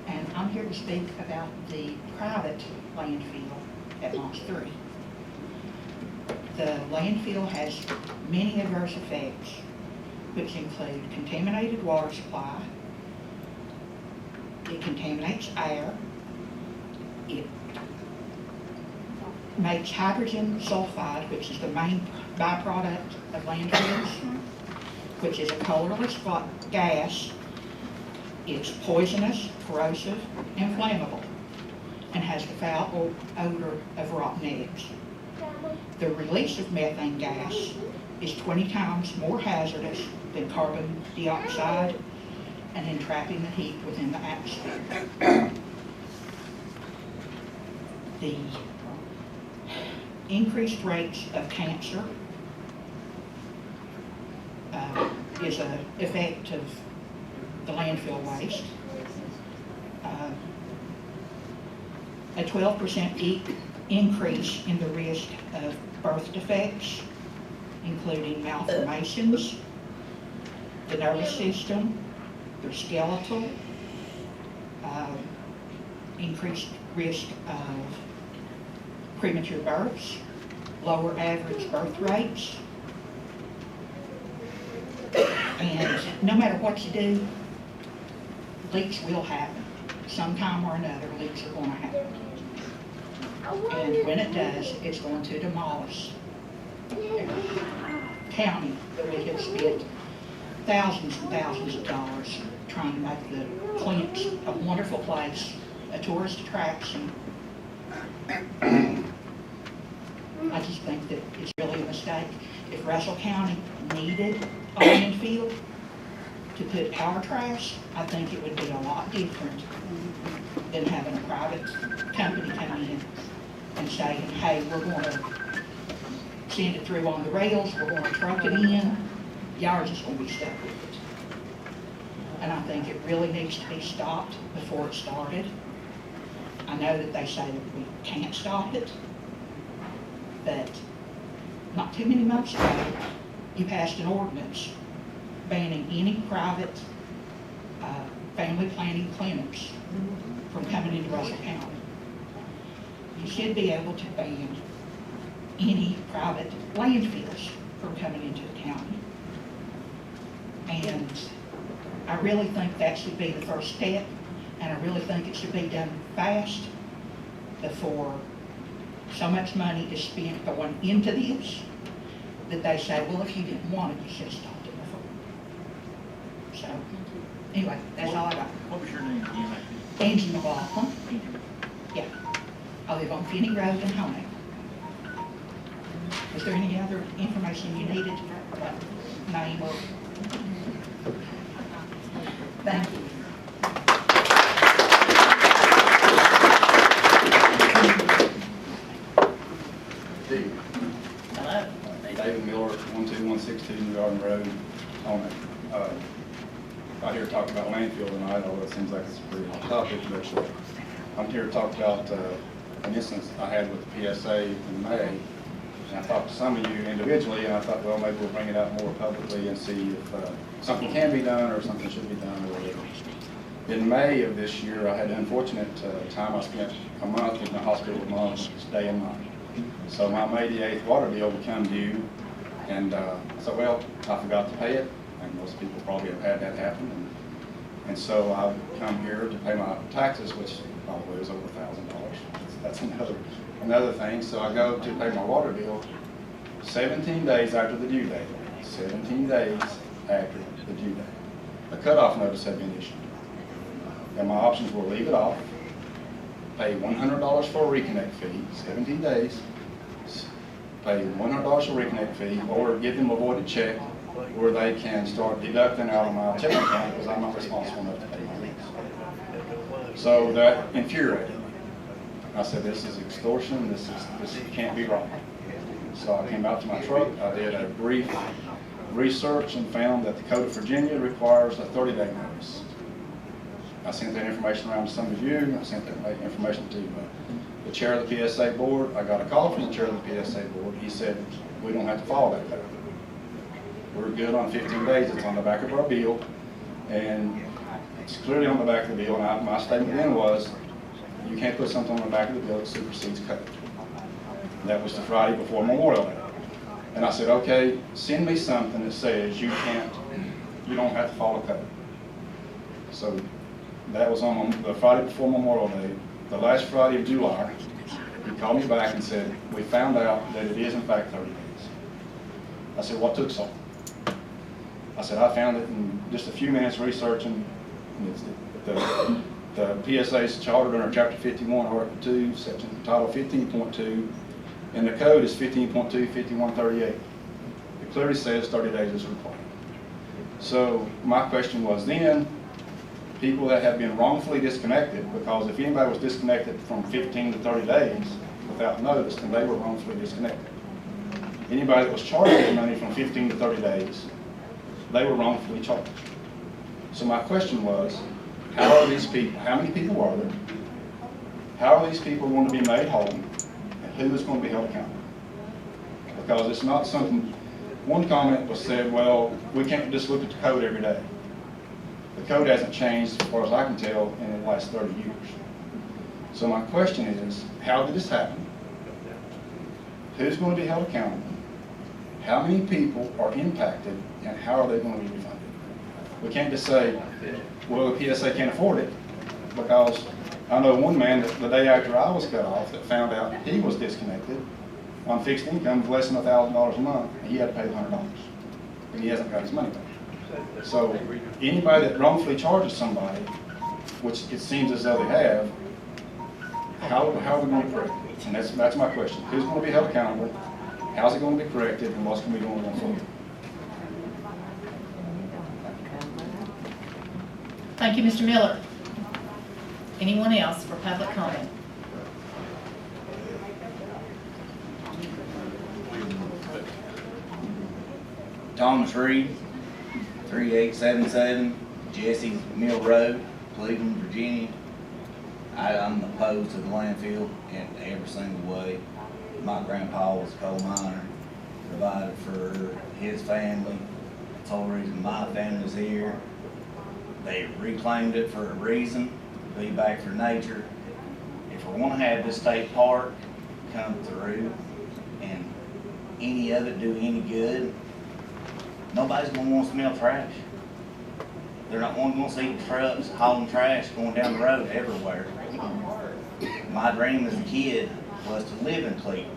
And I'm here to speak about the private landfill at Launch 3. The landfill has many adverse effects, which include contaminated water supply. It contaminates air. It makes hydrogen sulfide, which is the main byproduct of landfills, which is a colorless gas. It's poisonous, corrosive, and flammable, and has the foul odor of rotten eggs. The release of methane gas is 20 times more hazardous than carbon dioxide and entrapping the heat within the atmosphere. The increased rates of cancer is an effect of the landfill waste. A 12% increase in the risk of birth defects, including malformations, the nervous system, the skeletal, increased risk of premature births, lower average birth rates. And no matter what you do, leaks will happen. Sometime or another, leaks are going to happen. And when it does, it's going to demolish a county that we have spent thousands and thousands of dollars trying to make the Clint's a wonderful place, a tourist attraction. I just think that it's really a mistake. If Russell County needed a landfill to put our trash, I think it would be a lot different than having a private company come in and saying, hey, we're going to send it through on the rails, we're going to truck it in, y'all are just going to be stuck with it. And I think it really needs to be stopped before it started. I know that they say that we can't stop it, but not too many months ago, you passed an ordinance banning any private family planning clinics from coming into Russell County. You should be able to ban any private landfills from coming into the county. And I really think that should be the first step, and I really think it should be done fast before so much money is spent going into this that they say, well, if you didn't want it, you should have stopped it before. So, anyway, that's all I got. What was your name again? Angie McLaughlin. Yeah. I live on Finney Road in Homeown. Is there any other information you needed? Name or? Thank you. David Miller, 12162 New Garden Road, on out here to talk about landfill tonight, although it seems like it's a pretty hot topic, but I'm here to talk about an instance I had with the PSA in May. And I talked to some of you individually, and I thought, well, maybe we'll bring it out more publicly and see if something can be done or something should be done or whatever. In May of this year, I had the unfortunate time I spent a month in the hospital with mom, day and night. So my May the 8th water bill would come due, and I said, well, I forgot to pay it, and most people probably have had that happen. And so I come here to pay my taxes, which probably is over $1,000. That's another thing. So I go to pay my water bill 17 days after the due date. 17 days after the due date. A cutoff notice had been issued. And my options were leave it off, pay $100 for a reconnect fee, 17 days, pay $100 for a reconnect fee, or give them a voided check where they can start deducting out of my checking account because I'm not responsible enough to pay my bills. So that infuriated me. I said, this is extortion, this can't be right. So I came out to my truck, I did a brief research and found that the Code of Virginia requires a 30-day notice. I sent that information around to some of you. I sent that information to the chair of the PSA board. I got a call from the chair of the PSA board. He said, we don't have to follow that code. We're good on 15 days. It's on the back of our bill. And it's clearly on the back of the bill. And my statement then was, you can't put something on the back of the bill that supersedes code. And that was the Friday before Memorial Day. And I said, okay, send me something that says you don't have to follow code. So that was on the Friday before Memorial Day. The last Friday of July, he called me back and said, we found out that it is in fact 30 days. I said, what took so long? I said, I found it in just a few minutes researching. It's the PSA's chartered under Chapter 51, Article 2, Section Title 15.2, and the code is 15.2, 5138. It clearly says 30 days is required. So my question was then, people that have been wrongfully disconnected, because if anybody was disconnected from 15 to 30 days without notice, then they were wrongfully disconnected. Anybody that was charged with money from 15 to 30 days, they were wrongfully charged. So my question was, how are these people, how many people are there? How are these people going to be made whole? And who is going to be held accountable? Because it's not something, one comment was said, well, we can't just look at the code every day. The code hasn't changed, as far as I can tell, in the last 30 years. So my question is, how did this happen? Who's going to be held accountable? How many people are impacted, and how are they going to be refunded? We can't just say, well, the PSA can't afford it, because I know one man that the day after I was cut off that found out he was disconnected on fixed income of less than $1,000 a month, and he had to pay $100, and he hasn't got his money back. So anybody that wrongfully charges somebody, which it seems as though they have, how are we going to correct it? And that's my question. Who's going to be held accountable? How's it going to be corrected? And what's going to be going on forward? Thank you, Mr. Miller. Anyone else for public comment? Thomas Reed, 3877 Jesse's Mill Road, Cleveland, Virginia. I'm opposed to the landfill in every single way. My grandpa was a coal miner, provided for his family. That's the whole reason my family's here. They reclaimed it for a reason, to be back for nature. If we want to have this state park come through and any of it do any good, nobody's going to want to smell trash. They're not going to see trucks hauling trash going down the road everywhere. My dream as a kid was to live in Cleveland.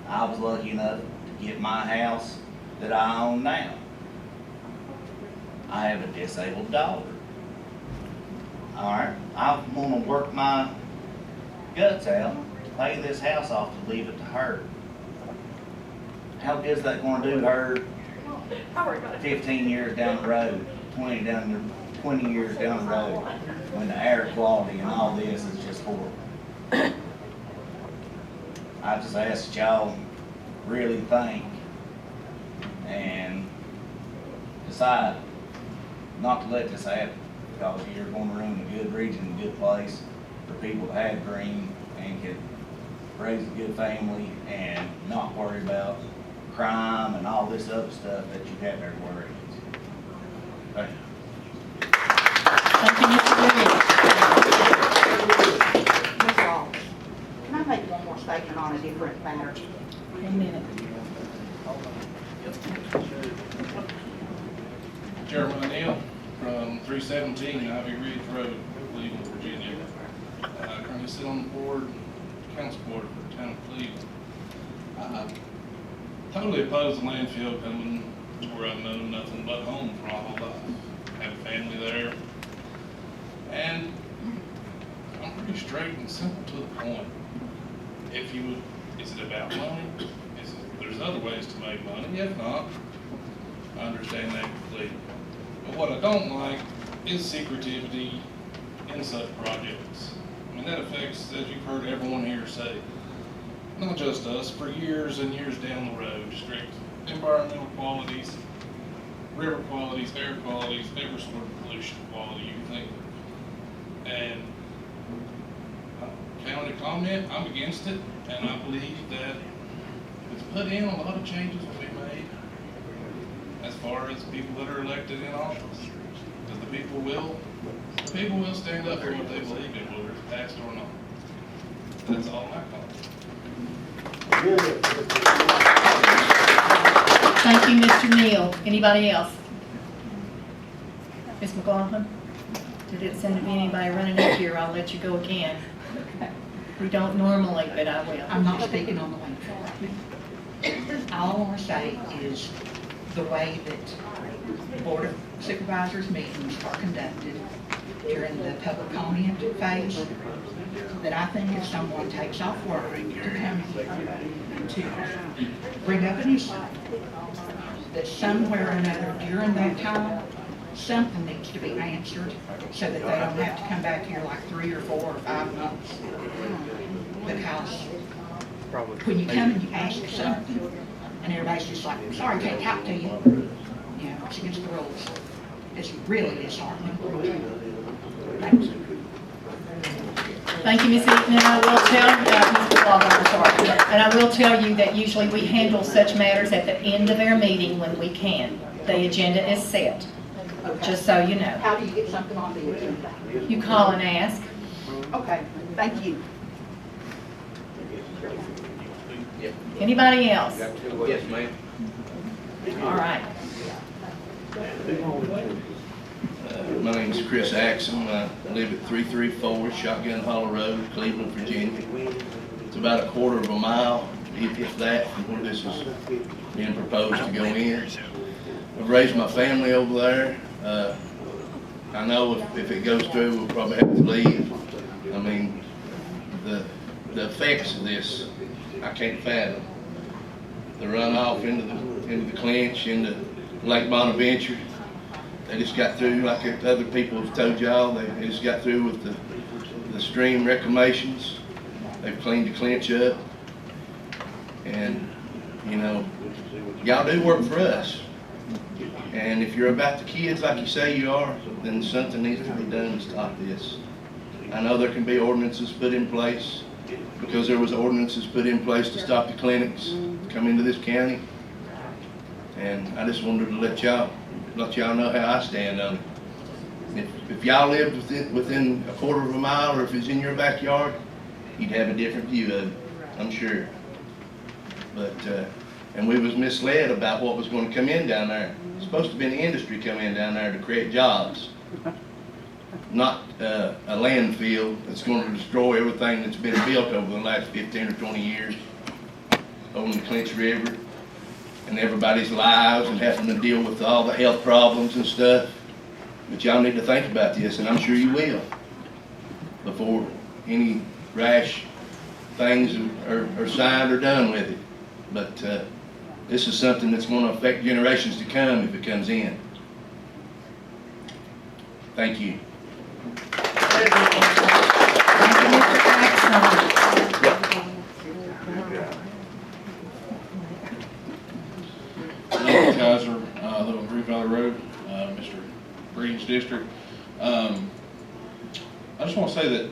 I was lucky enough to get my house that I own now. I have a disabled daughter. All right, I'm gonna work my guts out to pay this house off to leave it to her. How good is that gonna do her 15 years down the road, 20 years down the road, when the air quality and all this is just horrible? I just ask that y'all really think and decide not to let this happen, because you're going to ruin a good region, a good place for people to have green and could raise a good family and not worry about crime and all this other stuff that you have everywhere else. Thank you. Thank you, Mr. Ms. Rawls, can I make one more statement on a different matter? One minute. Chairman O'Neill from 317 Ivy Ridge Road, Cleveland, Virginia. I currently sit on the board, council board for the town of Cleveland. I totally oppose the landfill coming to where I've known nothing but home for all my life. I have a family there. And I'm pretty straight and simple to the point. If you would, is it about money? There's other ways to make money. If not, I understand that completely. But what I don't like is secretivity in such projects. I mean, that affects, as you've heard everyone here say, not just us, for years and years down the road, strict environmental qualities, river qualities, air qualities, every sort of pollution quality you can think of. And county comment, I'm against it, and I believe that if it's put in, a lot of changes will be made as far as people that are elected in office. Because the people will stand up for what they believe in, whether it's passed or not. That's all my comment. Thank you, Mr. Neal. Anybody else? Ms. McLaughlin? Did it send to be anybody running up here? I'll let you go again. We don't normally, but I will. I'm not speaking on the landfill. All I want to say is the way that the Board of Supervisors meetings are conducted during the public comment phase, that I think if someone takes off work to come here to bring up an issue, that somewhere or another during that time, something needs to be answered so that they don't have to come back here like 3 or 4 or 5 months. Because when you come and you ask for something, and everybody's just like, sorry, can't talk to you. You know, it's against the rules. It's really disheartening. Thanks. Thank you, Ms. Eaton, and I will tell Ms. McLaughlin, I'm sorry. And I will tell you that usually we handle such matters at the end of our meeting when we can. The agenda is set, just so you know. How do you get something on the agenda? You call and ask. Okay, thank you. Anybody else? Yes, ma'am. All right. My name is Chris Axum. I live at 334 Shotgun Hollow Road, Cleveland, Virginia. It's about a quarter of a mile, if that, from where this is being proposed to go in. I've raised my family over there. I know if it goes through, we'll probably have to leave. I mean, the effects of this, I can't fathom. The runoff into the Clinch, into Lake Bonaventure. They just got through, like other people have told y'all, they just got through with the stream reclamations. They've cleaned the Clinch up. And, you know, y'all do work for us. And if you're about the kids like you say you are, then something needs to be done to stop this. I know there can be ordinances put in place, because there was ordinances put in place to stop the clinics come into this county. And I just wanted to let y'all know how I stand on it. If y'all lived within a quarter of a mile, or if it's in your backyard, you'd have a different view of it, I'm sure. But, and we was misled about what was gonna come in down there. It's supposed to be an industry come in down there to create jobs, not a landfill that's gonna destroy everything that's been built over the last 15 or 20 years on the Clinch River, and everybody's lives, and having to deal with all the health problems and stuff. But y'all need to think about this, and I'm sure you will, before any rash things are signed or done with it. But this is something that's going to affect generations to come if it comes in. Thank you. Thank you, Mr. Paxton. Kaiser, live on Green Valley Road, Mr. Green's district. I just want to say that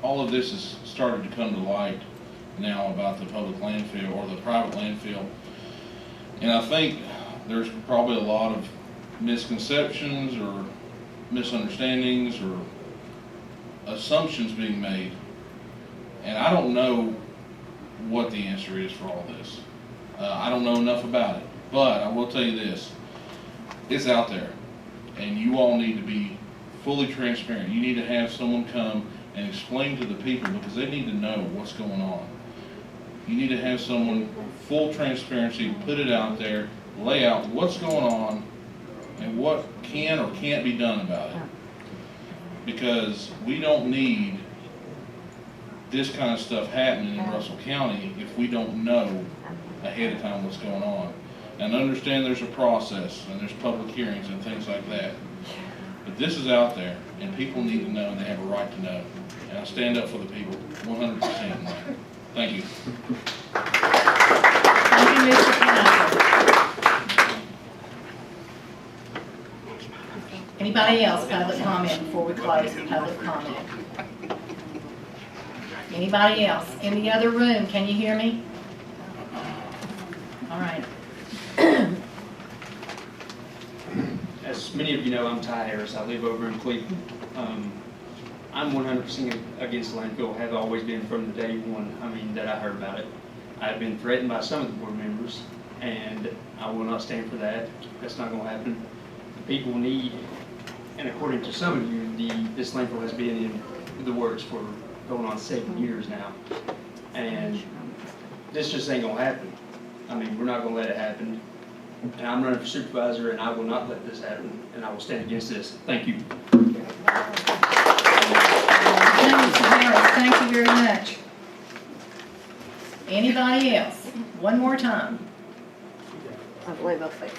all of this has started to come to light now about the public landfill or the private landfill. And I think there's probably a lot of misconceptions or misunderstandings or assumptions being made. And I don't know what the answer is for all this. I don't know enough about it. But I will tell you this, it's out there. And you all need to be fully transparent. You need to have someone come and explain to the people, because they need to know what's going on. You need to have someone full transparency, put it out there, lay out what's going on and what can or can't be done about it. Because we don't need this kind of stuff happening in Russell County if we don't know ahead of time what's going on. And understand there's a process and there's public hearings and things like that. But this is out there and people need to know and they have a right to know. And I stand up for the people 100%. Thank you. Thank you, Mr. Kaiser. Anybody else, public comment before we close the public comment? Anybody else? In the other room, can you hear me? All right. As many of you know, I'm Ty Harris. I live over in Cleveland. I'm 100% against landfill, have always been from the day one, that I heard about it. I've been threatened by some of the board members, and I will not stand for that. That's not going to happen. The people need, and according to some of you, this landfill has been in the works for going on 7 years now. And this just ain't going to happen. We're not going to let it happen. And I'm running for supervisor, and I will not let this happen, and I will stand against this. Thank you. Thank you very much. Anybody else? One more time. I believe I'll say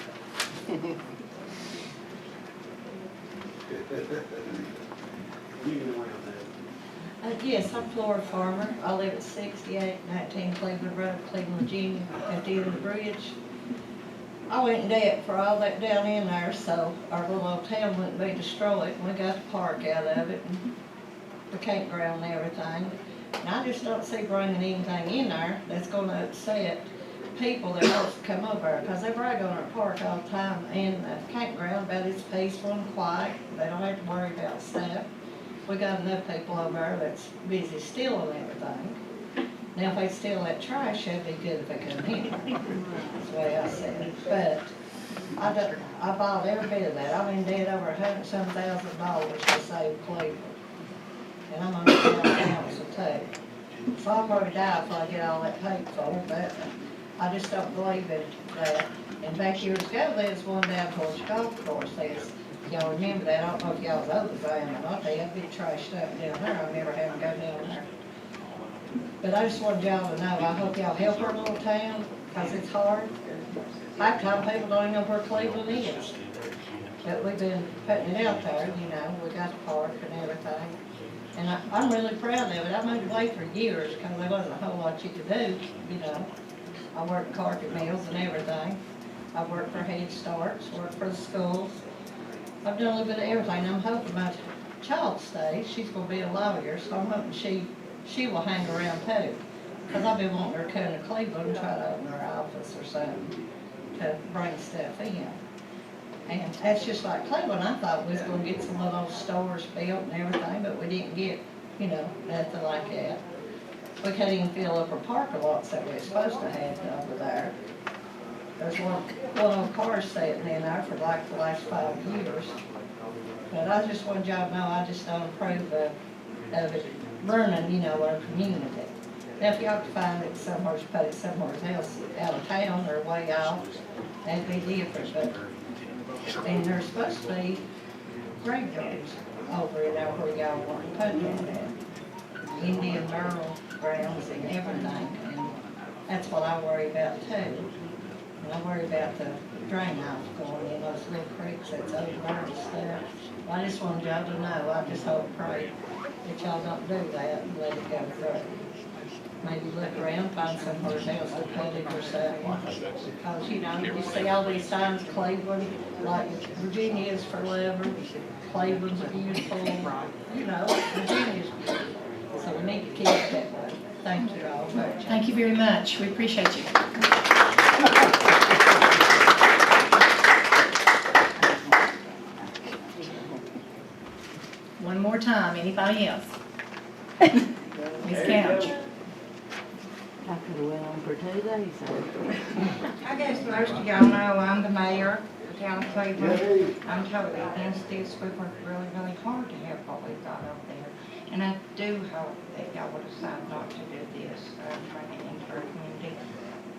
Yes, I'm Flora Farmer. I live at 6819 Cleveland Road, Cleveland, Virginia, at the end of the bridge. I went in debt for all that down in there, so our little old town wouldn't be destroyed. We got the park out of it, and the campground and everything. And I just don't see bringing anything in there that's going to upset people that wants to come over there, because they brag on our park all the time and the campground about it's peaceful and quiet. They don't have to worry about stuff. We got enough people over there that's busy stealing everything. Now, if they steal that trash, that'd be good if they come in. That's the way I see it. But I bought every bit of that. I'm in debt over $100,000 to save Cleveland. And I'm gonna get out the council too. So I'll probably die if I get all that paid for, but I just don't believe in that. In fact, years ago, there was one down towards the golf course. Y'all remember that? I don't know if y'all was over there or not. They had big trash stuff down there. I never had them go down there. But I just wanted y'all to know, I hope y'all help our little town, because it's hard. Half the time people don't even know where Cleveland is. But we've been putting it out there, we got the park and everything. And I'm really proud of it. I moved away for years because there wasn't a whole lot you could do, I worked carpet mills and everything. I worked for Head Starts, worked for the schools. I've done a little bit of everything. I'm hoping my child stays. She's going to be a lawyer, so I'm hoping she will hang around too. Because I've been wanting her to come to Cleveland and try to open her office or something to bring stuff in. And that's just like Cleveland, I thought we was gonna get some of those stores built and everything, but we didn't get, nothing like that. We couldn't even fill up our parking lots that we were supposed to have over there. There's one of cars sitting in there for like the last 5 years. But I just wanted y'all to know, I just don't approve of it ruining, our community. Now, if y'all could find it somewhere, put it somewhere else out of town or way off, that'd be different, but, and there's supposed to be graveyards over in there where y'all want to put that at. Indian burial grounds and everything, and that's what I worry about too. And I worry about the drain off going in those little creeks that's over there and stuff. I just wanted y'all to know, I just hope and pray that y'all don't do that and let it go through. Maybe look around, find somewhere else to put it or something. Because, you see all these signs, Cleveland, like Virginia is forever, Cleveland's beautiful, Virginia's beautiful. So we need to keep it that way. Thank you all very much. Thank you very much. We appreciate you. One more time. Anybody else? Ms. Couch. I could have went on for 2 days. I guess most of y'all know I'm the mayor of the town of Cleveland. I'm totally against this. We worked really, really hard to have what we've got over there. And I do hope that y'all will decide not to do this, bring it into our community.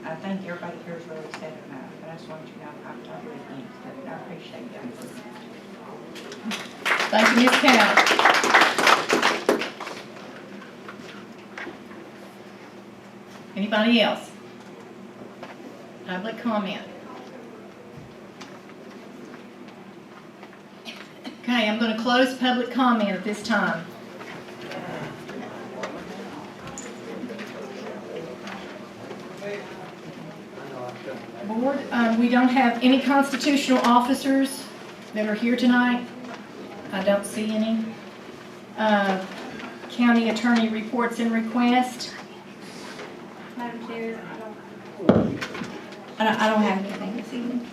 I think everybody here is really sad enough, but I just want you to know I'm totally against it. I appreciate y'all. Thank you, Ms. Couch. Anybody else? Public comment. Okay, I'm going to close public comment at this time. Board, we don't have any constitutional officers that are here tonight. I don't see any. County attorney reports and requests. Madam Chair, I don't have anything this evening.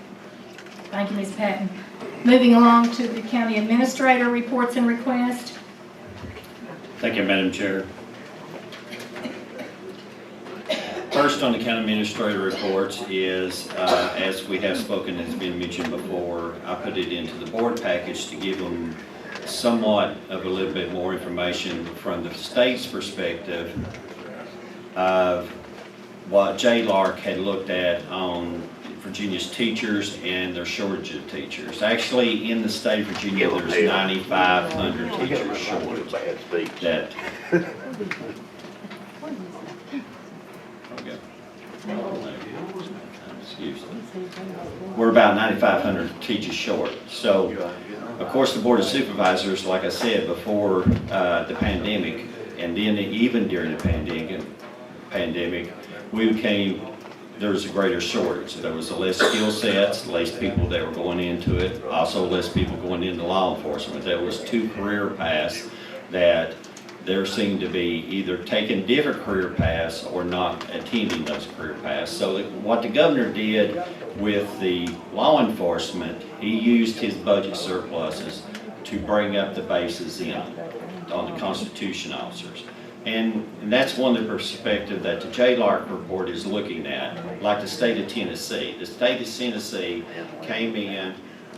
Thank you, Ms. Patton. Moving along to the county administrator reports and requests. Thank you, Madam Chair. First on the county administrator reports is, as we have spoken, has been mentioned before, I put it into the board package to give them somewhat of a little bit more information from the state's perspective of what J. Lark had looked at on Virginia's teachers and their shortage of teachers. Actually, in the state of Virginia, there's 9,500 teachers short. That. Excuse me. We're about 9,500 teachers short. So, of course, the Board of Supervisors, like I said before the pandemic, and then even during the pandemic, there was a greater shortage. There was less skill sets, less people that were going into it, also less people going into law enforcement. There was 2 career paths that there seemed to be either taking different career paths or not attending those career paths. So what the governor did with the law enforcement, he used his budget surpluses to bring up the bases on the Constitution officers. And that's one of the perspective that the J. Lark report is looking at, like the state of Tennessee. The state of Tennessee came in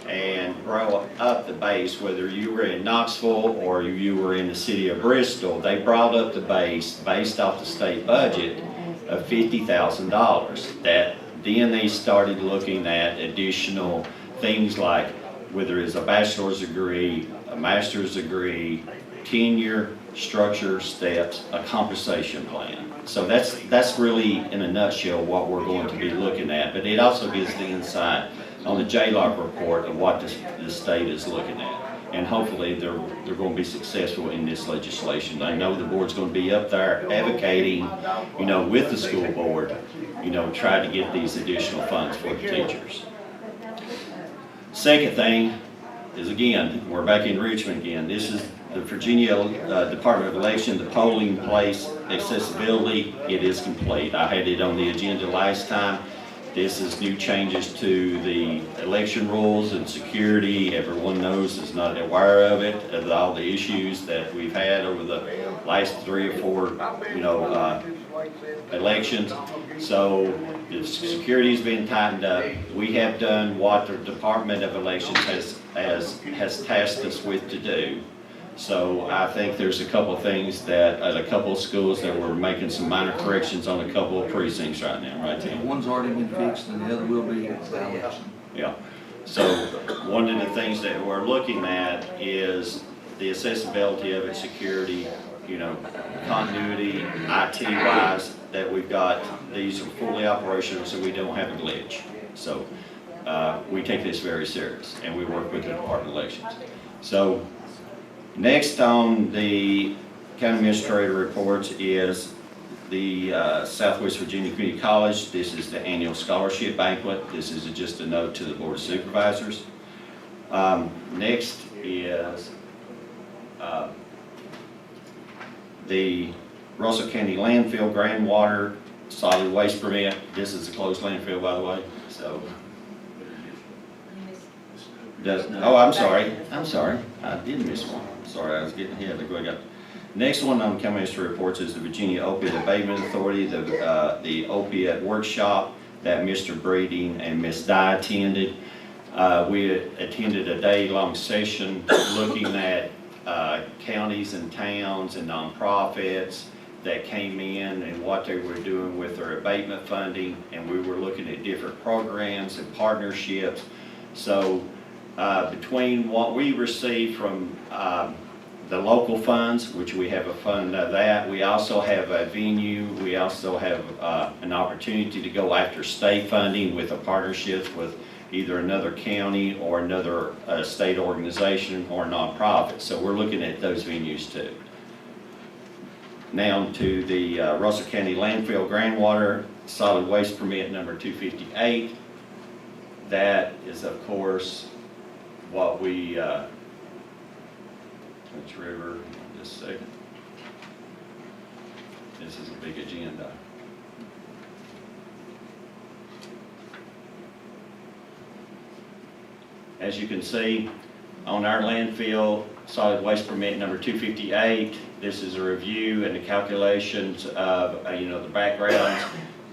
and brought up the base, whether you were in Knoxville or you were in the city of Bristol, they brought up the base based off the state budget of $50,000. That then they started looking at additional things like whether it's a bachelor's degree, a master's degree, tenure, structure, steps, a compensation plan. So that's really in a nutshell what we're going to be looking at, but it also gives the insight on the JLARP report of what the state is looking at. And hopefully they're going to be successful in this legislation. I know the board's going to be up there advocating, with the school board, try to get these additional funds for the teachers. Second thing is, again, we're back in Richmond again. This is the Virginia Department of Election, the polling place accessibility. It is complete. I had it on the agenda last time. This is new changes to the election rules and security. Everyone knows is not aware of it, of all the issues that we've had over the last 3 or 4, elections. So the security's been tightened up. We have done what the Department of Elections has tasked us with to do. So I think there's a couple of things that, at a couple of schools that we're making some minor corrections on a couple of precincts right now, right, Tim? One's already been fixed and the other will be installed. Yeah. So one of the things that we're looking at is the accessibility of it, security, continuity, IT-wise, that we've got, these are fully operational so we don't have a glitch. So we take this very serious and we work with the Department of Elections. So next on the county administrator reports is the Southwest Virginia Community College. This is the annual scholarship banquet. This is just a note to the Board of Supervisors. Next is the Russell County landfill groundwater solid waste permit. This is a closed landfill, by the way, so. I'm sorry. I did miss one. Sorry, I was getting ahead. Look what I got. Next one on county administrator reports is the Virginia Opiate Abatement Authority, the opiate workshop that Mr. Breeding and Ms. Dye attended. We attended a day-long session looking at counties and towns and nonprofits that came in and what they were doing with their abatement funding, and we were looking at different programs and partnerships. So between what we receive from the local funds, which we have a fund of that, we also have a venue, we also have an opportunity to go after state funding with a partnership with either another county or another state organization or nonprofit. So we're looking at those venues too. Now to the Russell County landfill groundwater solid waste permit number 258. That is, of course, what we, Twitch River, just a second. This is a big agenda. As you can see, on our landfill solid waste permit number 258, this is a review and the calculations of, the backgrounds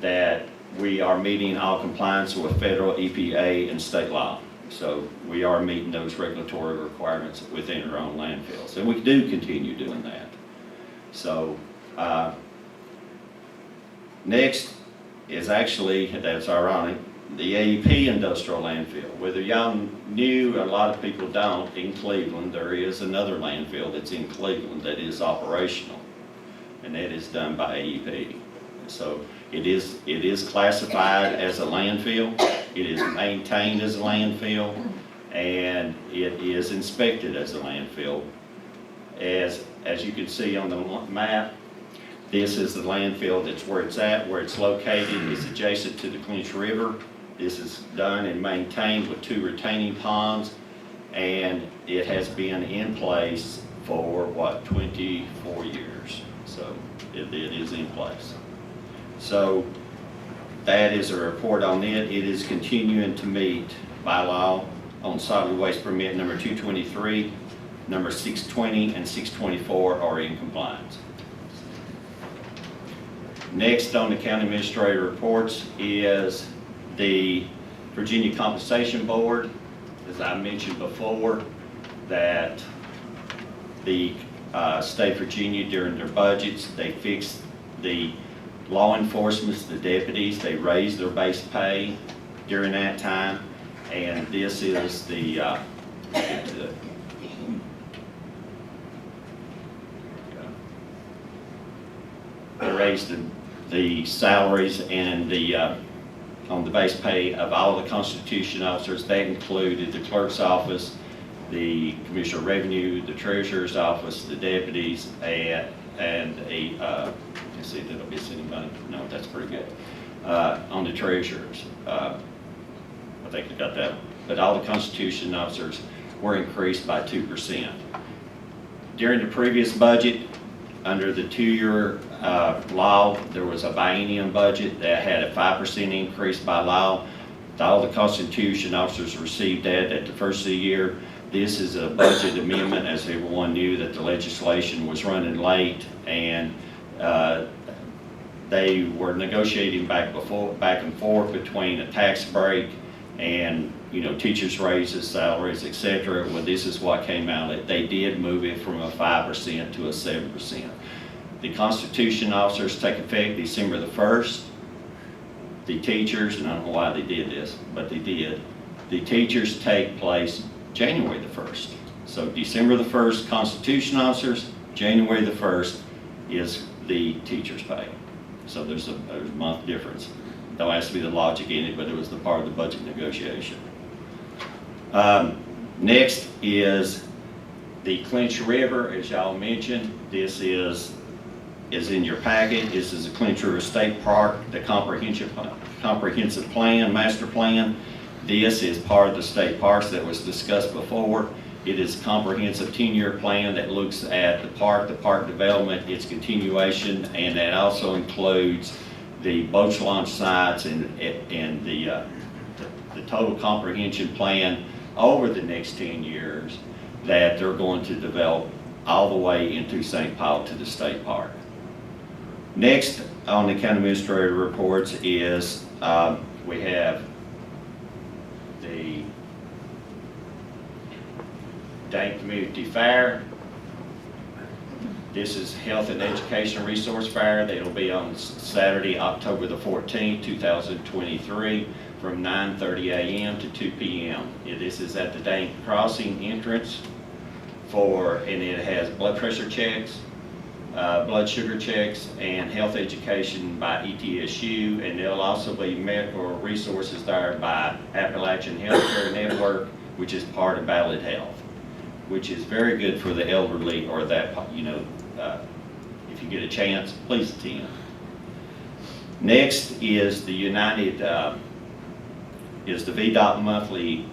that we are meeting all compliance with federal, EPA, and state law. So we are meeting those regulatory requirements within our own landfills, and we do continue doing that. So next is actually, that's ironic, the AEP industrial landfill. Whether y'all knew, a lot of people don't, in Cleveland, there is another landfill that's in Cleveland that is operational, and that is done by AEP. So it is classified as a landfill, it is maintained as a landfill, and it is inspected as a landfill. As you can see on the map, this is the landfill that's where it's at, where it's located. It's adjacent to the Clinch River. This is done and maintained with 2 retaining ponds, and it has been in place for, 24 years. So it is in place. So that is a report on it. It is continuing to meet by law on solid waste permit number 223, number 620, and 624 are in compliance. Next on the county administrator reports is the Virginia Compensation Board. As I mentioned before, that the state of Virginia, during their budgets, they fixed the law enforcement, the deputies, they raised their base pay during that time, and this is the they raised the salaries and the on the base pay of all the Constitution officers. That included the clerk's office, the Commissioner of Revenue, the Treasurer's office, the deputies, and let's see, did I miss anybody? No, that's pretty good. On the Treasurers, I think I got that. But all the Constitution officers were increased by 2%. During the previous budget, under the 2-year law, there was a biennium budget that had a 5% increase by law. All the Constitution officers received that at the first of the year. This is a budget amendment, as everyone knew that the legislation was running late, and they were negotiating back and forth between a tax break and, you know, teachers' raises, salaries, etc. Well, this is what came out. They did move it from a 5% to a 7%. The Constitution officers take effect December the 1st. The teachers, and I don't know why they did this, but they did. The teachers take place January the 1st. So December the 1st, Constitution officers, January the 1st is the teacher's pay. So there's a month difference. Don't ask me the logic in it, but it was the part of the budget negotiation. Next is the Clinch River, as y'all mentioned. This is in your packet. This is the Clinch River State Park, the comprehensive plan, master plan. This is part of the state parks that was discussed before. It is a comprehensive 10-year plan that looks at the park development, its continuation, and that also includes the boat launch sites and the total comprehension plan over the next 10 years that they're going to develop all the way into St. Paul to the state park. Next on the county administrator reports is we have the Dane Community Fair. This is Health and Education Resource Fair. That'll be on Saturday, October the 14th, 2023, from 9:30 a.m. to 2 p.m. This is at the Dane Crossing entrance and it has blood pressure checks, blood sugar checks, and health education by ETSU, and there'll also be medical resources there by Appalachian Healthcare Network, which is part of Ballad Health, which is very good for the elderly, or that, you know, if you get a chance, please attend. Next is the is the VDOT monthly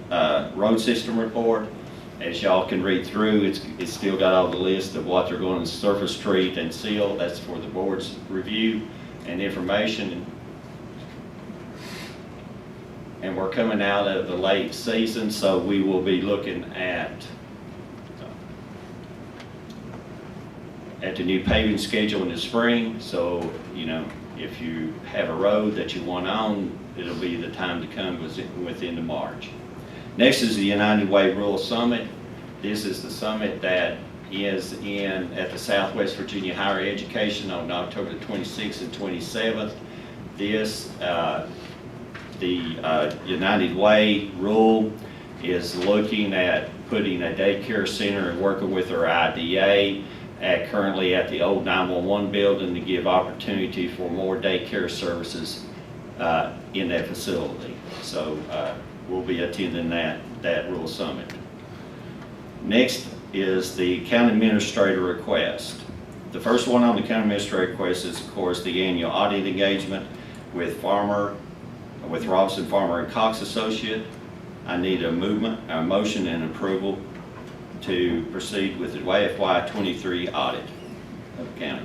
road system report. As y'all can read through, it's still got all the list of what they're going to surface, treat, and seal. That's for the board's review and information. And we're coming out of the late season, so we will be looking at the new paving schedule in the spring. So, you know, if you have a road that you want on, it'll be the time to come within the March. Next is the United Way Rural Summit. This is the summit that is at the Southwest Virginia Higher Education on October 26th and 27th. This, the United Way Rural is looking at putting a daycare center and working with our IDA currently at the old 911 building to give opportunity for more daycare services in that facility. So we'll be attending that rural summit. Next is the county administrator request. The first one on the county administrator request is, of course, the annual audit engagement with Robinson Farmer and Cox Associate. I need a motion and approval to proceed with the FY 23 audit of the county.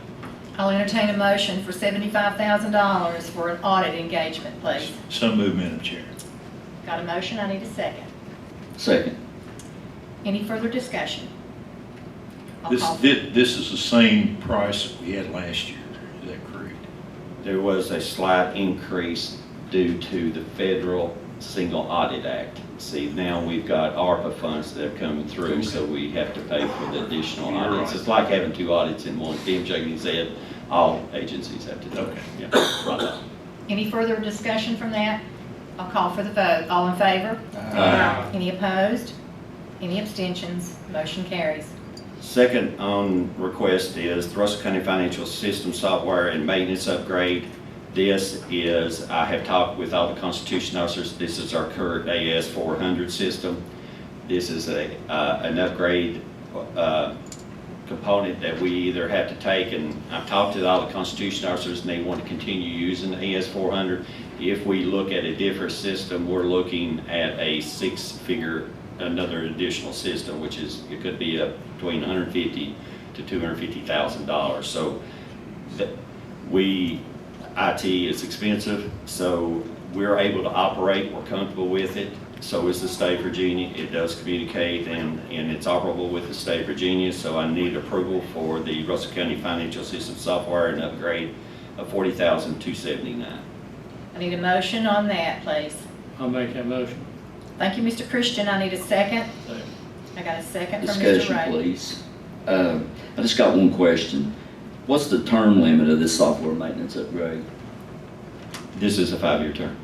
I'll entertain a motion for $75,000 for an audit engagement, please. So moved, Madam Chair. Got a motion, I need a second. Second. Any further discussion? This is the same price that we had last year, is that correct? There was a slight increase due to the Federal Single Audit Act. See, now we've got ARPA funds that are coming through, so we have to pay for the additional audits. It's like having two audits in one. Tim Jenkins said all agencies have to do it. Yeah, right. Any further discussion from that? I'll call for the vote. All in favor? Aye. Any opposed? Any abstentions? Motion carries. Second on request is the Russell County Financial System Software and Maintenance Upgrade. This is, I have talked with all the Constitution officers, this is our current AS 400 system. This is an upgrade component that we either have to take, and I've talked to all the Constitution officers and they want to continue using the AS 400. If we look at a different system, we're looking at a six-figure, another additional system, which is, it could be between $150,000 to $250,000. So IT is expensive, so we're able to operate, we're comfortable with it. So is the state of Virginia. It does communicate and it's operable with the state of Virginia. So I need approval for the Russell County Financial System software and upgrade of $40,279. I need a motion on that, please. I'll make that motion. Thank you, Mr. Christian. I need a second. I got a second from Mr. Discussion, Ray. please. I just got one question. What's the term limit of this software maintenance upgrade? This is a 5-year term.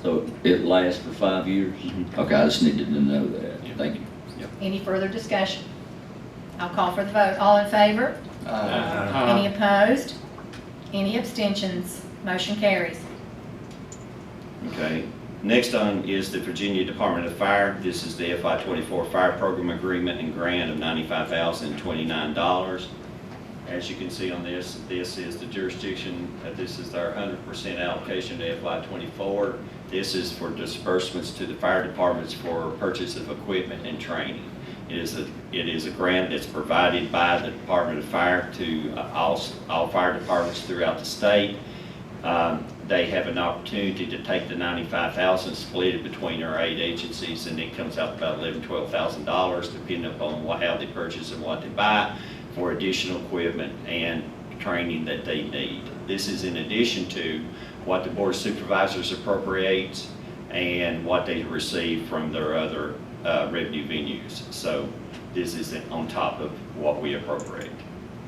So it lasts for 5 years? Okay, I just needed to know that. Thank you. Any further discussion? I'll call for the vote. All in favor? Any opposed? Any abstentions? Motion carries. Okay. Next on is the Virginia Department of Fire. This is the FY24 Fire Program Agreement and grant of $95,029. As you can see on this, this is the jurisdiction, this is our 100% allocation to FY24. This is for disbursements to the fire departments for purchase of equipment and training. It is a grant that's provided by the Department of Fire to all fire departments throughout the state. They have an opportunity to take the $95,000, split it between our 8 agencies, and it comes out about $11,000-$12,000, depending upon how they purchase and what they buy, for additional equipment and training that they need. This is in addition to what the Board of Supervisors appropriates and what they receive from their other revenue venues. So this is on top of what we appropriate.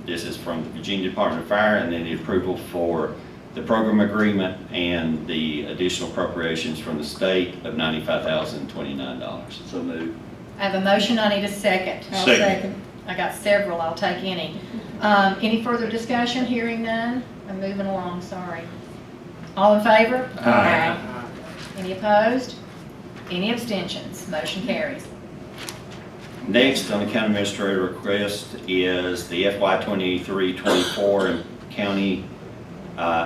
This is from the Virginia Department of Fire, and then the approval for the program agreement and the additional appropriations from the state of $95,029. So moved. I have a motion. I need a second. I'll second. I got several. I'll take any. Any further discussion? Hearing none. I'm moving along. Sorry. All in favor? Aye. Any opposed? Any abstentions? Motion carries. Next on the county administrator request is the FY23-24 county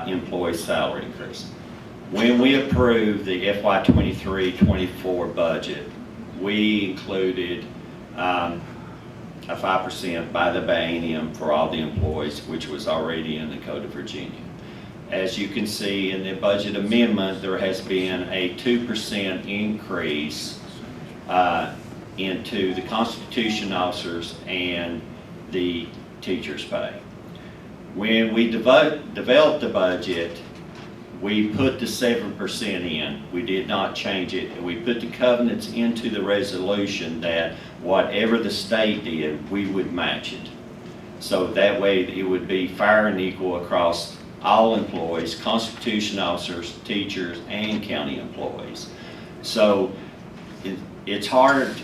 employee salary increase. When we approved the FY23-24 budget, we included a 5% by the biennium for all the employees, which was already in the Code of Virginia. As you can see in the budget amendment, there has been a 2% increase into the Constitution officers and the teachers' pay. When we developed the budget, we put the 7% in. We did not change it. And we put the covenants into the resolution that whatever the state did, we would match it. So that way it would be fair and equal across all employees, Constitution officers, teachers, and county employees. So it's hard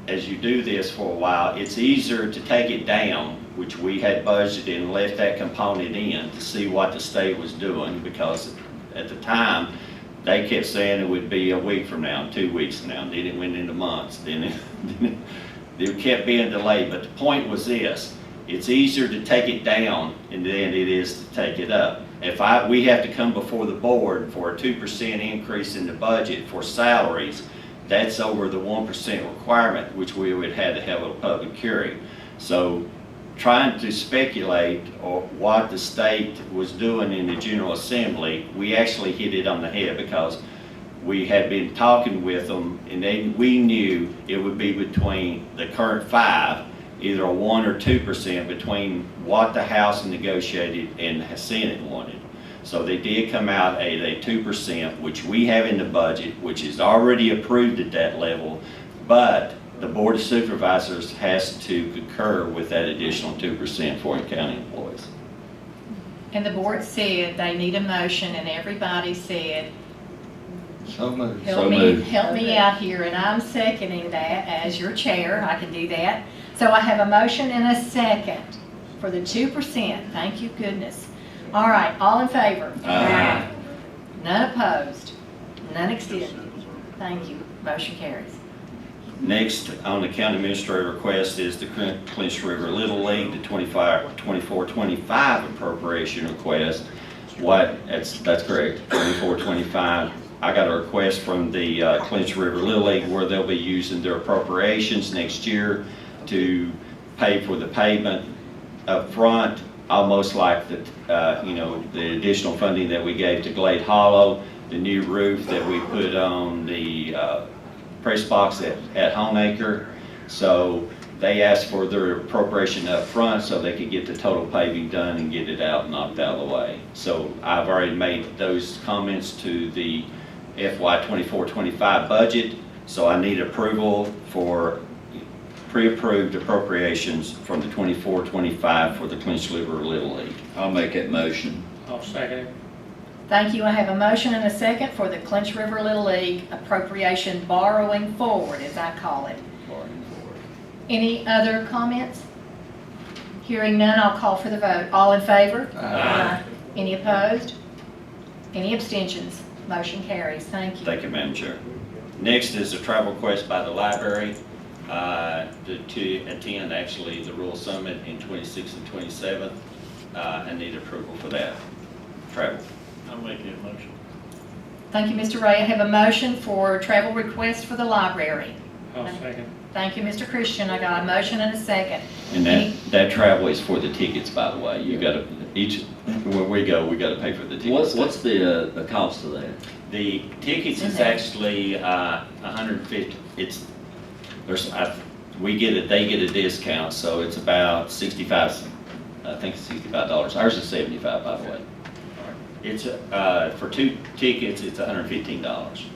as you do this for a while. It's easier to take it down, which we had budgeted and left that component in to see what the state was doing, because at the time they kept saying it would be a week from now, 2 weeks from now, and then it went into months, then it kept being delayed. But the point was this: it's easier to take it down than it is to take it up. If we have to come before the board for a 2% increase in the budget for salaries, that's over the 1% requirement, which we would have to have a public hearing. So trying to speculate or what the state was doing in the General Assembly, we actually hit it on the head, because we had been talking with them, and we knew it would be between the current 5, either a 1 or 2% between what the House negotiated and the Senate wanted. So they did come out at a 2%, which we have in the budget, which is already approved at that level, but the Board of Supervisors has to concur with that additional 2% for county employees. And the board said they need a motion, and everybody said, So moved. help me out here, and I'm seconding that as your chair. I can do that. So I have a motion and a second for the 2%. Thank you, goodness. All right, all in favor? Aye. None opposed? None extended? Thank you. Motion carries. Next on the county administrator request is the Clinch River Little League, the 24-25 appropriation request. That's correct, 24-25. I got a request from the Clinch River Little League where they'll be using their appropriations next year to pay for the pavement up front, almost like the, the additional funding that we gave to Glade Hollow, the new roof that we put on the press box at Homeacre. So they asked for their appropriation up front so they could get the total paving done and get it out, knocked out of the way. So I've already made those comments to the FY 24-25 budget. So I need approval for pre-approved appropriations from the 24-25 for the Clinch River Little League. I'll make that motion. I'll second it. Thank you. I have a motion and a second for the Clinch River Little League appropriation borrowing forward, as I call it. Any other comments? Hearing none, I'll call for the vote. All in favor? Aye. Any opposed? Any abstentions? Motion carries. Thank you. Thank you, Madam Chair. Next is a travel request by the library to attend actually the Rural Summit in 26th and 27th. I need approval for that travel. I'll make that motion. Thank you, Mr. Ray. I have a motion for travel request for the library. I'll second. Thank you, Mr. Christian. I got a motion and a second. And that travel is for the tickets, by the way. You got to, when we go, we got to pay for the tickets. What's the cost of that? The tickets is actually $150. They get a discount, so it's about 65. I think it's $65. Ours is 75, by the way. It's for 2 tickets, it's $115.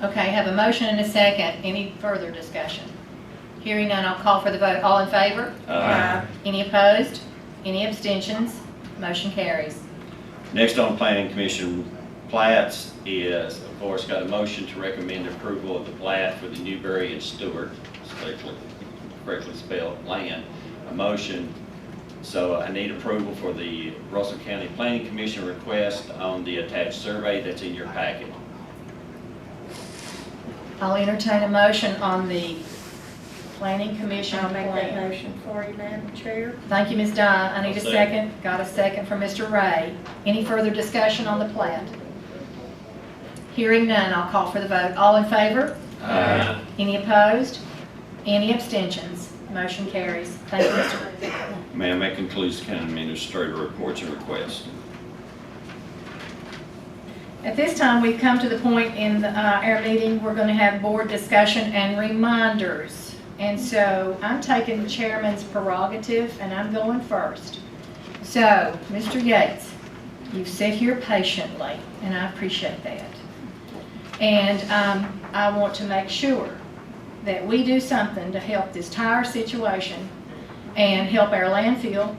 Okay, I have a motion and a second. Any further discussion? Hearing none, I'll call for the vote. All in favor? Aye. Any opposed? Any abstentions? Motion carries. Next on Planning Commission plats is, of course, got a motion to recommend approval of the plat for the Newberry and Stewart, correctly spelled, land. A motion. So I need approval for the Russell County Planning Commission request on the attached survey that's in your packet. I'll entertain a motion on the Planning Commission I'll make that plan. motion for you, Madam Chair. Thank you, Ms. Dye. I need a I'll second. Got a second from Mr. Ray. Any further discussion on the plat? Hearing none, I'll call for the vote. All in favor? Aye. Any opposed? Any abstentions? Motion carries. Thank you, Mr. Ray. Ma'am, that concludes the county administrator reports and requests. At this time, we've come to the point in our meeting, we're going to have board discussion and reminders. And so I'm taking the chairman's prerogative and I'm going first. So, Mr. Yates, you've sat here patiently and I appreciate that. And I want to make sure that we do something to help this tire situation and help our landfill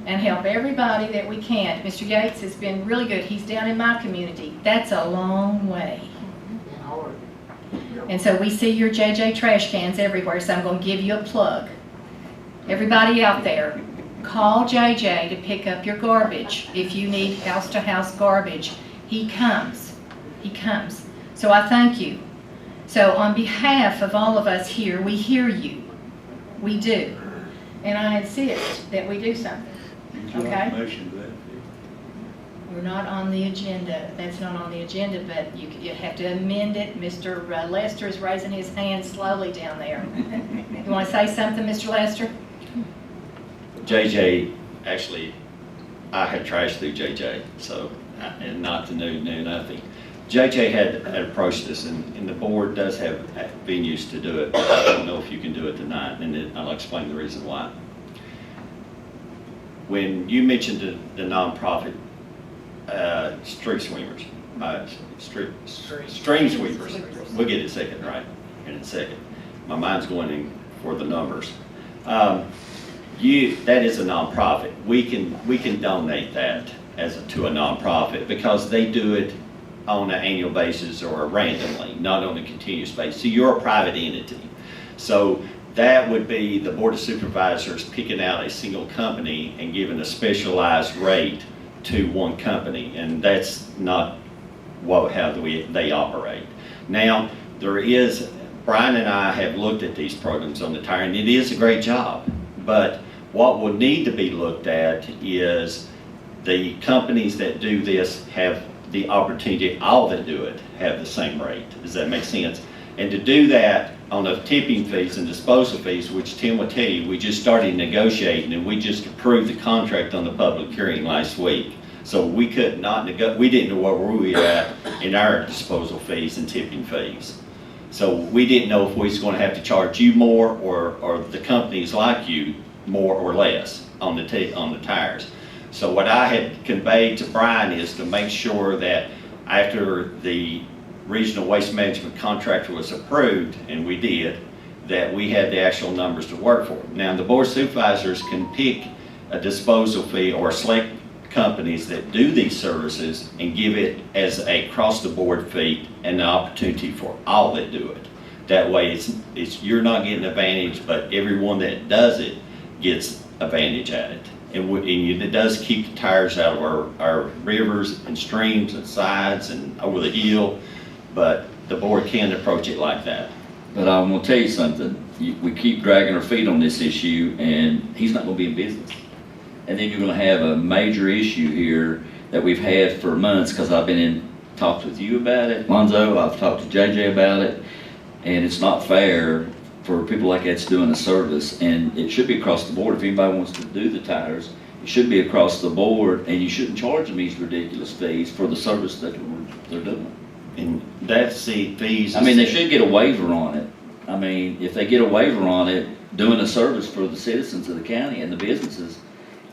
and help everybody that we can. Mr. Yates has been really good. He's down in my community. That's a long way. And so we see your JJ trash cans everywhere, so I'm going to give you a plug. Everybody out there, call JJ to pick up your garbage. If you need house-to-house garbage, he comes. He comes. So I thank you. So on behalf of all of us here, we hear you. We do. And I insist that we do something. Okay? Motion to that. We're not on the agenda. That's not on the agenda, but you have to amend it. Mr. Lester is raising his hand slowly down there. You want to say something, Mr. Lester? JJ, actually, I had trashed through JJ, so, and not to knew nothing. JJ had approached us, and the board does have venues to do it, but I don't know if you can do it tonight, and I'll explain the reason why. When you mentioned the nonprofit street sweepers, stream sweepers, we'll get it second, right, in a second. My mind's going in for the numbers. That is a nonprofit. We can donate that to a nonprofit because they do it on an annual basis or randomly, not on a continuous basis. So you're a private entity. So that would be the Board of Supervisors picking out a single company and giving a specialized rate to one company, and that's not how they operate. Now, Brian and I have looked at these programs on the tire, and it is a great job, but what will need to be looked at is the companies that do this have the opportunity, all that do it have the same rate. Does that make sense? And to do that, on the tipping fees and disposal fees, which Tim will tell you, we just started negotiating and we just approved the contract on the public hearing last week. So we could not we didn't know where we were at in our disposal fees and tipping fees. So we didn't know if we was gonna have to charge you more or the companies like you more or less on the tires. So what I had conveyed to Brian is to make sure that after the regional waste management contractor was approved, and we did, that we had the actual numbers to work for. Now, the board of supervisors can pick a disposal fee or select companies that do these services and give it as a cross-the-board fee and an opportunity for all that do it. That way, it's you're not getting advantage, but everyone that does it gets advantage at it. And it does keep the tires out of our rivers and streams and sides and over the hill, but the board can approach it like that. But I'm gonna tell you something, we keep dragging our feet on this issue, and he's not gonna be in business. And then you're gonna have a major issue here that we've had for months, because I've been in talks with you about it, Lonzo, I've talked to JJ about it, and it's not fair for people like that's doing a service, and it should be across the board. If anybody wants to do the tires, it should be across the board, and you shouldn't charge them these ridiculous fees for the service that they're doing. And that's the fees. I mean, they should get a waiver on it. I mean, if they get a waiver on it, doing a service for the citizens of the county and the businesses,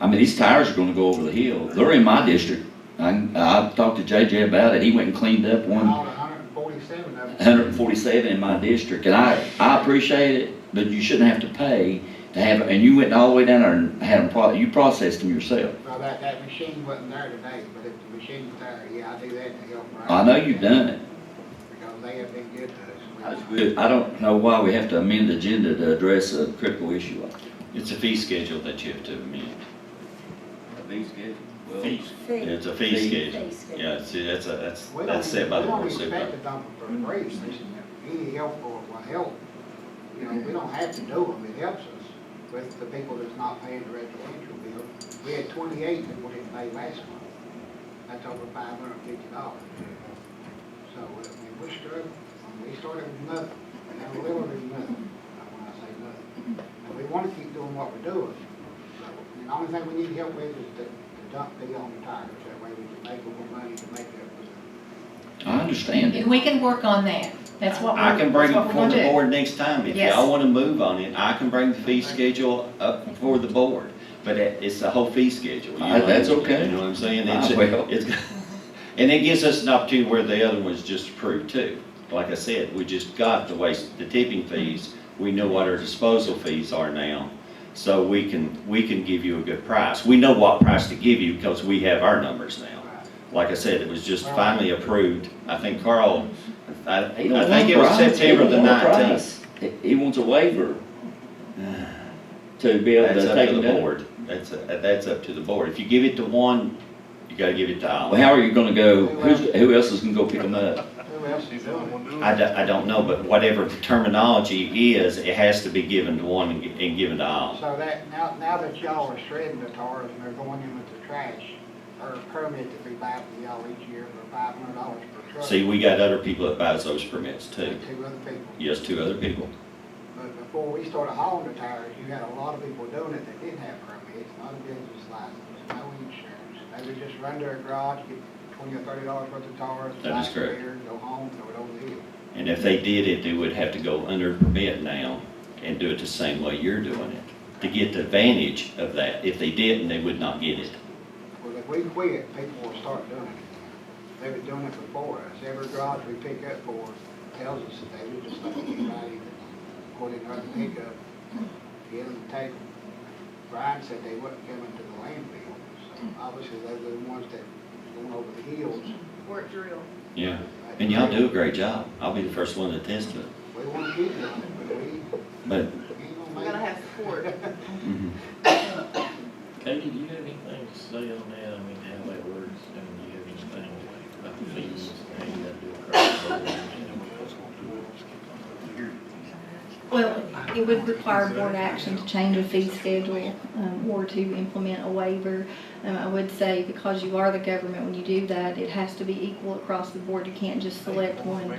I mean, these tires are gonna go over the hill. They're in my district. I talked to JJ about it. He went and cleaned up one. 147 of them. 147 in my district, and I appreciate it, but you shouldn't have to pay to have, and you went all the way down there and had them, you processed them yourself. Well, that machine wasn't there today, but if the machine was there, yeah, I do that to help. Right? I know you've done it. Because they have been good to us. That's good. I don't know why we have to amend the agenda to address a critical issue like that. It's a fee schedule that you have to amend. A fee schedule? Well, Fees. It's a fee schedule. Yeah, see, that's set by the board of We don't supervisors. expect to dump them for free. Any help will help. You know, we don't have to do them. It helps us with the people that's not paying the residential bill. We had 28 people didn't pay last month. That's over $550. So, I mean, we're struggling. We started with nothing. Now we're literally nothing. When I say nothing. And we want to keep doing what we're doing. So, the only thing we need help with is the dump fee on the tires. That way we can make more money to make that. I understand it. And we can work on that. That's what I can bring it that's what we're before the gonna do. board next time. If Yes. y'all want to move on it, I can bring the fee schedule up before the board. But it's the whole fee schedule. That's okay. You know what I'm saying? I will. And it gives us an opportunity where the other was just approved too. Like I said, we just got the tipping fees. We know what our disposal fees are now. So we can give you a good price. We know what price to give you because we have our numbers now. Like I said, it was just finally approved. I think Carl, I think it was September the 19th. He wants a waiver to be able That's to up take to it the down. board. That's up to the board. If you give it to one, you gotta give it to all. Well, how are you gonna go, who else is gonna go pick them up? Who else is doing it? I don't know, but whatever the terminology is, it has to be given to one and given to all. So that, now that y'all are shredding the tires and they're going in with the trash, or a permit that we buy for y'all each year for $500 per truck. See, we got other people that buys those permits too. And 2 other people. Yes, 2 other people. But before we started hauling the tires, you had a lot of people doing it that didn't have permits, not a business license, no insurance. They would just run to a garage, get $20 or $30 worth of tires, That buy is some correct. beer, go home, throw it over the hill. And if they did it, they would have to go under permit now and do it the same way you're doing it to get the advantage of that. If they didn't, they would not get it. Well, if we quit, people will start doing it. They've been doing it before us. Every garage we pick up for tells us that they would just let anybody put in another pickup, get them to take them. Brian said they wasn't coming to the landfill, so obviously those are the ones that going over the hills. Work drill. Yeah. And y'all do a great job. I'll be the first one to attest to it. We want to keep doing it, But We gotta have support. Katie, do you have anything to say on that? I mean, how that works? And do you have anything about the fees? How you gotta do it across the board? Well, it would require board action to change a fee schedule or to implement a waiver. I would say because you are the government, when you do that, it has to be equal across the board. You can't just select one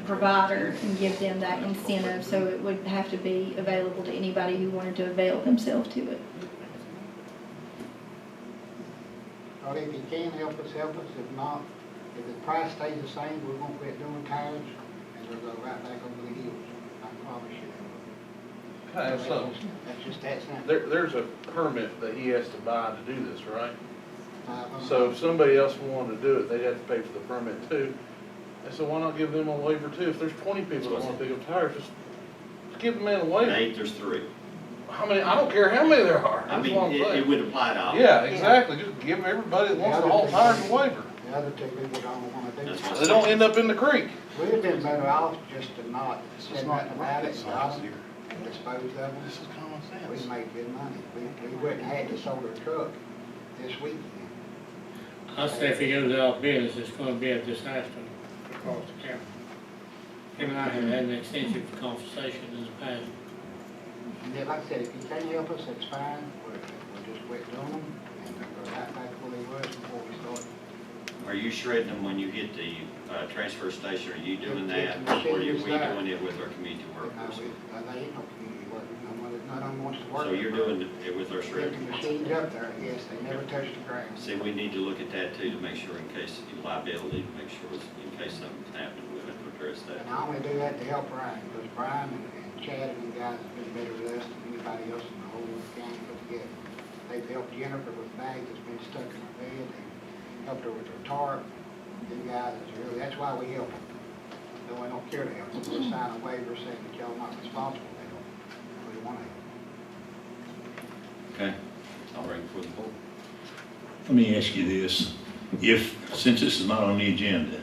provider and give them that incentive, so it would have to be available to anybody who wanted to avail themselves to it. Well, if you can help us, help us. If not, if the price stays the same, we're gonna quit doing tires and we'll go right back over the hills. I promise you. Can I have something? That's just that simple. There's a permit that he has to buy to do this, right? So if somebody else wanted to do it, they'd have to pay for the permit too. And so why not give them a waiver too? If there's 20 people that want to pick up tires, just give them a waiver. 8, there's 3. How many, I don't care how many there are. I That's mean, what I'm it saying. would apply to all. Yeah, exactly. Just give everybody that wants to haul tires a waiver. The other two people don't wanna do it. They don't end up in the creek. We'd have been better off just to not say nothing about it, stop them, and dispose of them. This is common sense. We made good money. We wouldn't have had to sold a truck this weekend. I say if he goes out of business, it's gonna be a disaster across the county. Him and I have had an extensive conversation in the past. And then, like I said, if you can't help us, that's fine. We'll just quit doing them and go right back where they was before we started. Are you shredding them when you hit the transfer station? Are you doing that? It's Or are we machine is doing it with our community No, workers? they ain't no community work. None of them wants to work. So you're doing it with our Get shredding? the machines up there, yes, they never touch the ground. See, we need to look at that too, to make sure in case of liability, to make sure in case something's happening, we'll have to address that. And I only do that to help Brian, because Brian and Chad and you guys have been better with us than anybody else in the whole county put together. They've helped Jennifer with bags that's been stuck in her bed, they helped her with her tarp. You guys, is really, that's why we help them. No, we don't care to help them, we'll sign a waiver saying that y'all not responsible to help them. We want to help. Okay, I'll bring it for the board. Let me ask you this, since this is not on the agenda,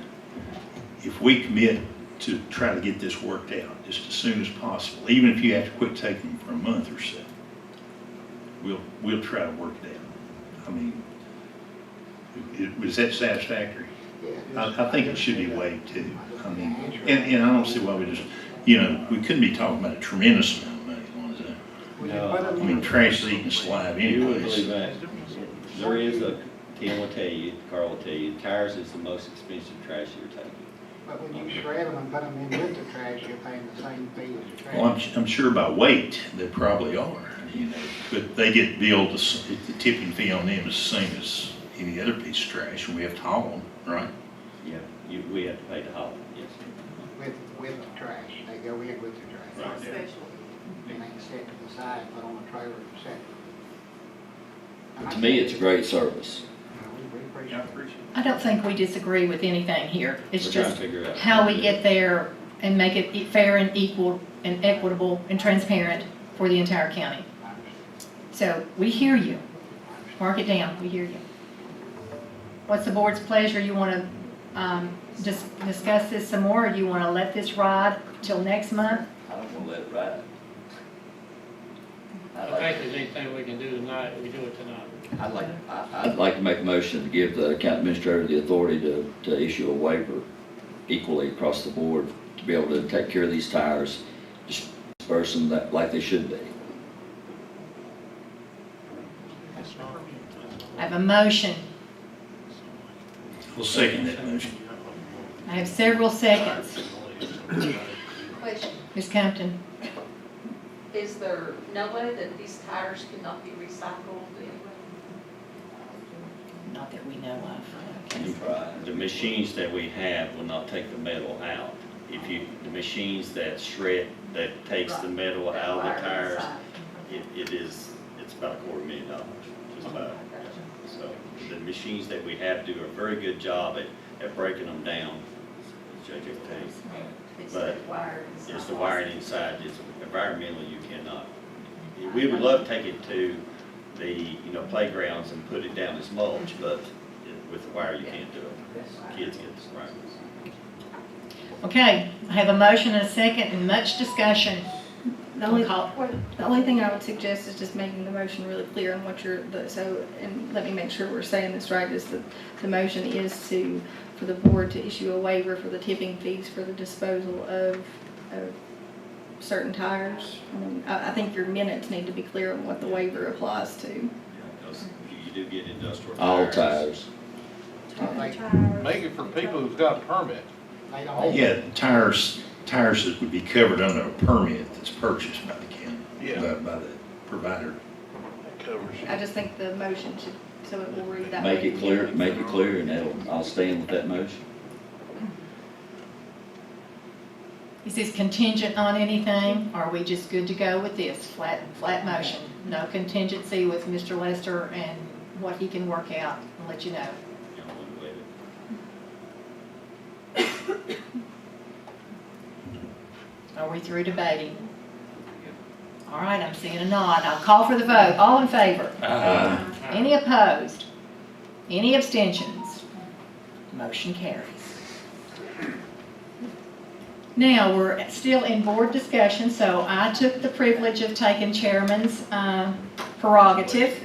if we commit to try to get this worked out just as soon as possible, even if you have to quit taking them for a month or so, we'll try to work it out. I mean, was that satisfactory? I think it should be waived too. I mean, and I don't see why we just, we couldn't be talking about a tremendous amount of money, was that? I mean, trash is eating alive You would anyways. believe that. There is Tim will tell you, Carl will tell you, tires is the most expensive trash you're taking. But when you shred them and put them in with the trash, you're paying the same fee as the trash. Well, I'm sure by weight, they probably are, but they get billed, the tipping fee on them is the same as any other piece of trash, and we have to haul them, right? Yeah, we have to pay to haul it, yes. With the trash, they go in with the trash. Right. Special. And they set to the side, put on a trailer and set. And To me, it's a great service. We appreciate it. I don't think we disagree with anything here. It's We're trying to just figure out how how we to do get there and make it fair and equal and equitable and transparent for the entire county. So we hear you. Mark it down, we hear you. What's the board's pleasure? You want to discuss this some more, or do you want to let this ride till next month? I don't want to let it ride. I think there's anything we can do tonight, we do it tonight. I'd like to make a motion to give the county administrator the authority to issue a waiver equally across the board to be able to take care of these tires, disperse them like they should be. I have a motion. We'll second that motion. I have several seconds. Question, Ms. Compton? is there no way that these tires cannot be recycled anyway? Not that we know of. The machines that we have will not take the metal out. The machines that shred, that takes the metal out of the tires, it's about $250,000, just about. So the machines that we have do a very good job at breaking them down, as JJ takes. But it's the wiring inside, environmentally you cannot. We would love to take it to the playgrounds and put it down as mulch, but with the wire you can't do it. Kids get the wire. Okay, I have a motion and a second and much discussion. The only thing I would suggest is just making the motion really clear on what and let me make sure we're saying this right, is the motion is for the board to issue a waiver for the tipping fees for the disposal of certain tires. I think your minutes need to be clear on what the waiver applies to. Yeah, because you do get industrial All tires. tires. Make it for people who've got a permit. They don't. Yeah, tires that would be covered under a permit that's purchased by the county, by the provider. That covers it. I just think the motion should, so it will read that way. Make it clear, and I'll stand with that motion. Is this contingent on anything? Or are we just good to go with this, flat motion? No contingency with Mr. Lester and what he can work out? I'll let you know. Are we through debating? All right, I'm seeing a nod. I'll call for the vote. All in favor? Any opposed? Any abstentions? Motion carries. Now, we're still in board discussion, so I took the privilege of taking chairman's prerogative.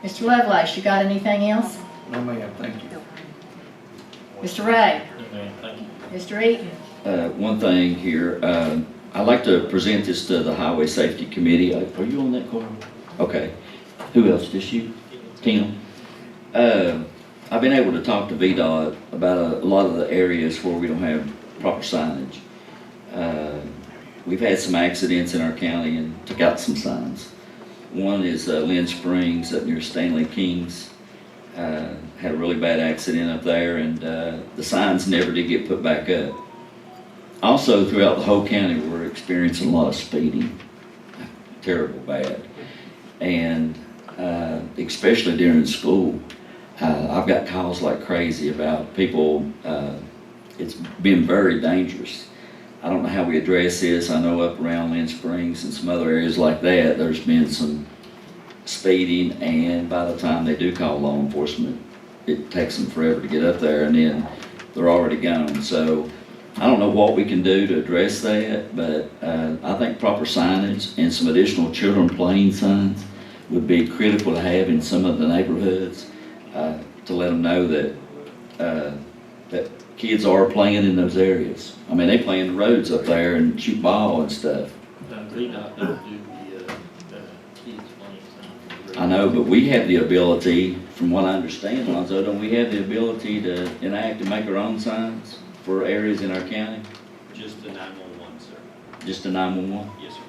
Mr. Lovelace, you got anything else? No, ma'am, thank you. Mr. Ray? Man, thank you. Mr. Eaton? One thing here, I'd like to present this to the Highway Safety Committee. Are you on that call? Okay. Who else? Just you? Tim? I've been able to talk to VDOT about a lot of the areas where we don't have proper signage. We've had some accidents in our county and took out some signs. One is Lynn Springs up near Stanley Kings. Had a really bad accident up there, and the signs never did get put back up. Also, throughout the whole county, we're experiencing a lot of speeding, terrible bad. And especially during school, I've got calls like crazy about people. It's been very dangerous. I don't know how we address this. I know up around Lynn Springs and some other areas like that, there's been some speeding, and by the time they do call law enforcement, it takes them forever to get up there, and then they're already gone. So I don't know what we can do to address that, but I think proper signage and some additional children playing signs would be critical to have in some of the neighborhoods to let them know that that kids are playing in those areas. I mean, they play in the roads up there and shoot ball and stuff. VDOT don't do the kids playing signs. I know, but we have the ability, from what I understand, Lonzo, don't we have the ability to enact and make our own signs for areas in our county? Just the 911, sir. Just the 911? Yes, sir.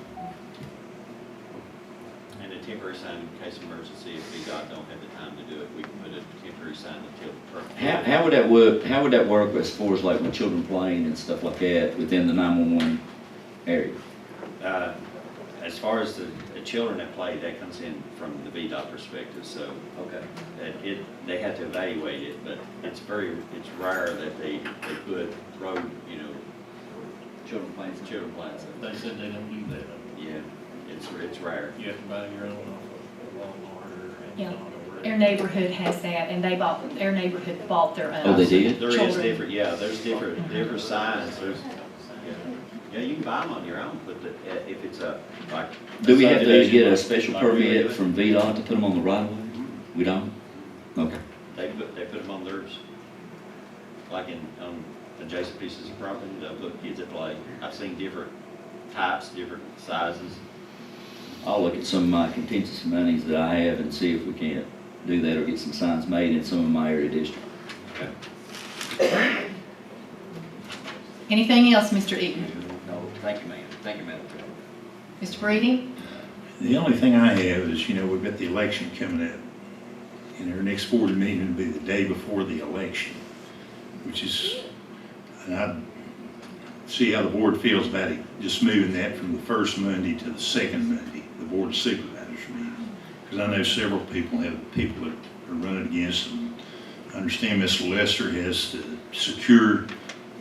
And a temporary sign in case of emergency, if VDOT don't have the time to do it, we can put a temporary sign until the perfect. How would that work? How would that work as far as like with children playing and stuff like that within the 911 area? As far as the children that play, that comes in from the VDOT perspective, so. Okay. They have to evaluate it, but it's rare that they put road, Children playing. They said they don't do that. Yeah, it's rare. You have to buy your own off of Walmart or Yeah. Amazon or wherever. Their neighborhood has that, and their neighborhood bought their own. Oh, they did? There is Children. different, there's different signs, yeah, you can buy them on your own, but if it's like. Do we have to subdivision, get a like- special like we permit do it, from VDOT to put them on the right of way? We don't? Okay. They put them on theirs, like on adjacent pieces of property, they'll put kids that play. I've seen different types, different sizes. I'll look at some of my contingency monies that I have and see if we can't do that or get some signs made in some of my area district. Okay. Anything else, Mr. Eaton? No, thank you, ma'am. Thank you, Madam Chair. Mr. Breeding? The only thing I have is, we've got the election coming up. And our next board meeting will be the day before the election, which is, and I see how the board feels about it, just moving that from the first Monday to the second Monday, the Board of Supervisors meeting. Because I know several people that are running against them. I understand Mr. Lester has to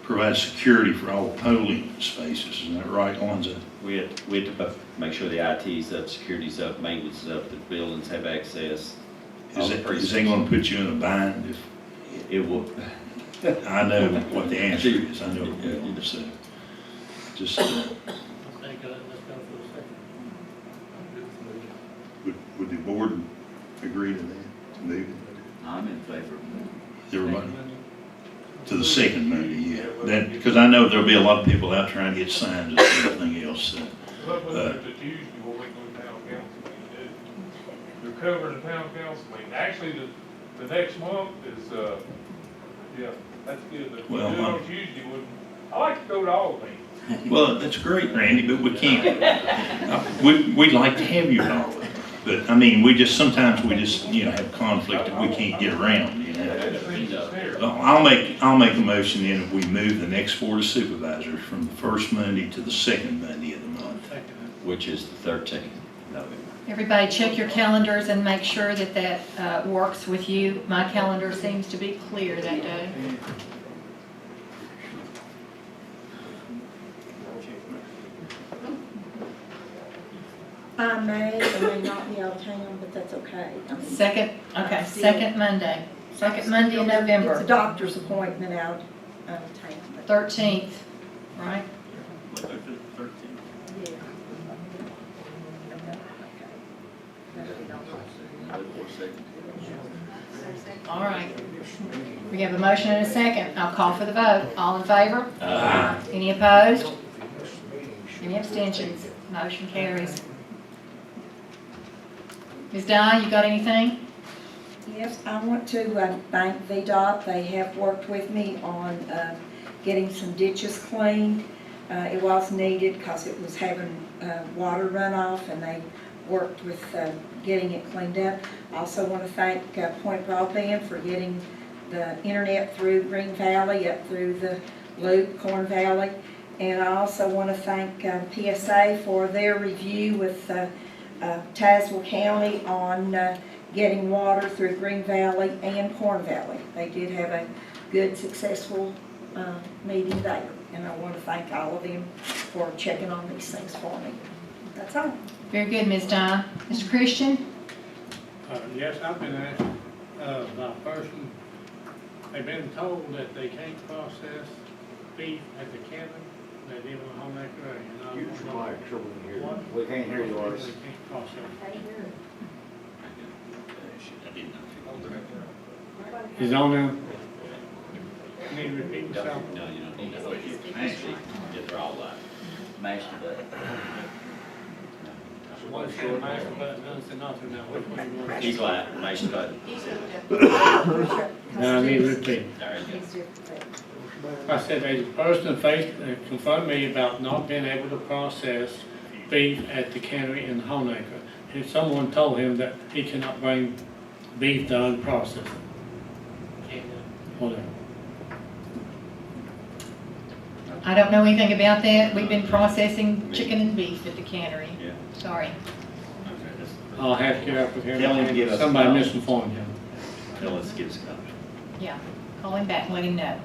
provide security for all the polling spaces. Isn't that right, Lonzo? We have to make sure the IT's up, security's up, maintenance is up, the buildings have access. Is that going to put you in a bind if? It will. I know what the answer is. I know it will. So, just, Let's go for the second. would the board agree to that, to move it? I'm in favor of Everybody? To the second Monday, yeah. That, because I know there'll be a lot of people out trying to get signs and everything else, so. But it's usually what we go to town council meeting do. They're covering the town council meeting. Actually, the next month is, That's good, but Well, we do it on Tuesday, I like to go to all of them. Well, that's great, Randy, but we can't. We'd like to have you at all of them. But, I mean, sometimes we just, have conflict that we can't get around, I'll make a motion then if we move the next Board of Supervisors from the first Monday to the second Monday of the month. Which is the 13th of November. Everybody check your calendars and make sure that works with you. My calendar seems to be clear that day. I may or may not be out of town, but that's okay. Second Monday. Second Monday in It's a November, doctor's appointment out of town. 13th, right? All right. We have a motion and a second. I'll call for the vote. All in favor? Aye. Any opposed? Any abstentions? Motion carries. Ms. Di, you got anything? Yes, I want to thank VDOT. They have worked with me on getting some ditches cleaned. It was needed because it was having water runoff, and they worked with getting it cleaned up. I also want to thank Point Broadband for getting the internet through Green Valley up through the loop, Corn Valley. And I also want to thank PSA for their review with Tazewell County on getting water through Green Valley and Corn Valley. They did have a good, successful meeting there. And I want to thank all of them for checking on these things for me. That's all. Very good, Ms. Di. Mr. Christian? Yes, I've been asked by a person, they've been told that they can't process beef at the cabin, they live in a home area. You just might trouble in here. What? We can't hear you, They Artis. can't process. Is on there? Need to repeat yourself? No, you don't need to. Actually, get her all live. Master button. One said master button, none said nothing now. Which one you want? He's live, nice button. No, I need to repeat. All right, good. I said there's a person confronted me about not being able to process beef at the cannery in Honaker. And someone told him that he cannot bring beef done processed. Whatever. I don't know anything about that. We've been processing chicken and beef at the cannery. Yeah. Sorry. I'll have to get up with him. Tell him to give us a Somebody call. misinformed him. Tell us, give us a copy. Yeah, call him back and let him know.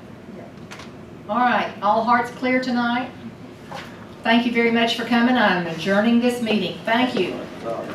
All right, all hearts clear tonight? Thank you very much for coming. I'm adjourning this meeting. Thank you. Sorry.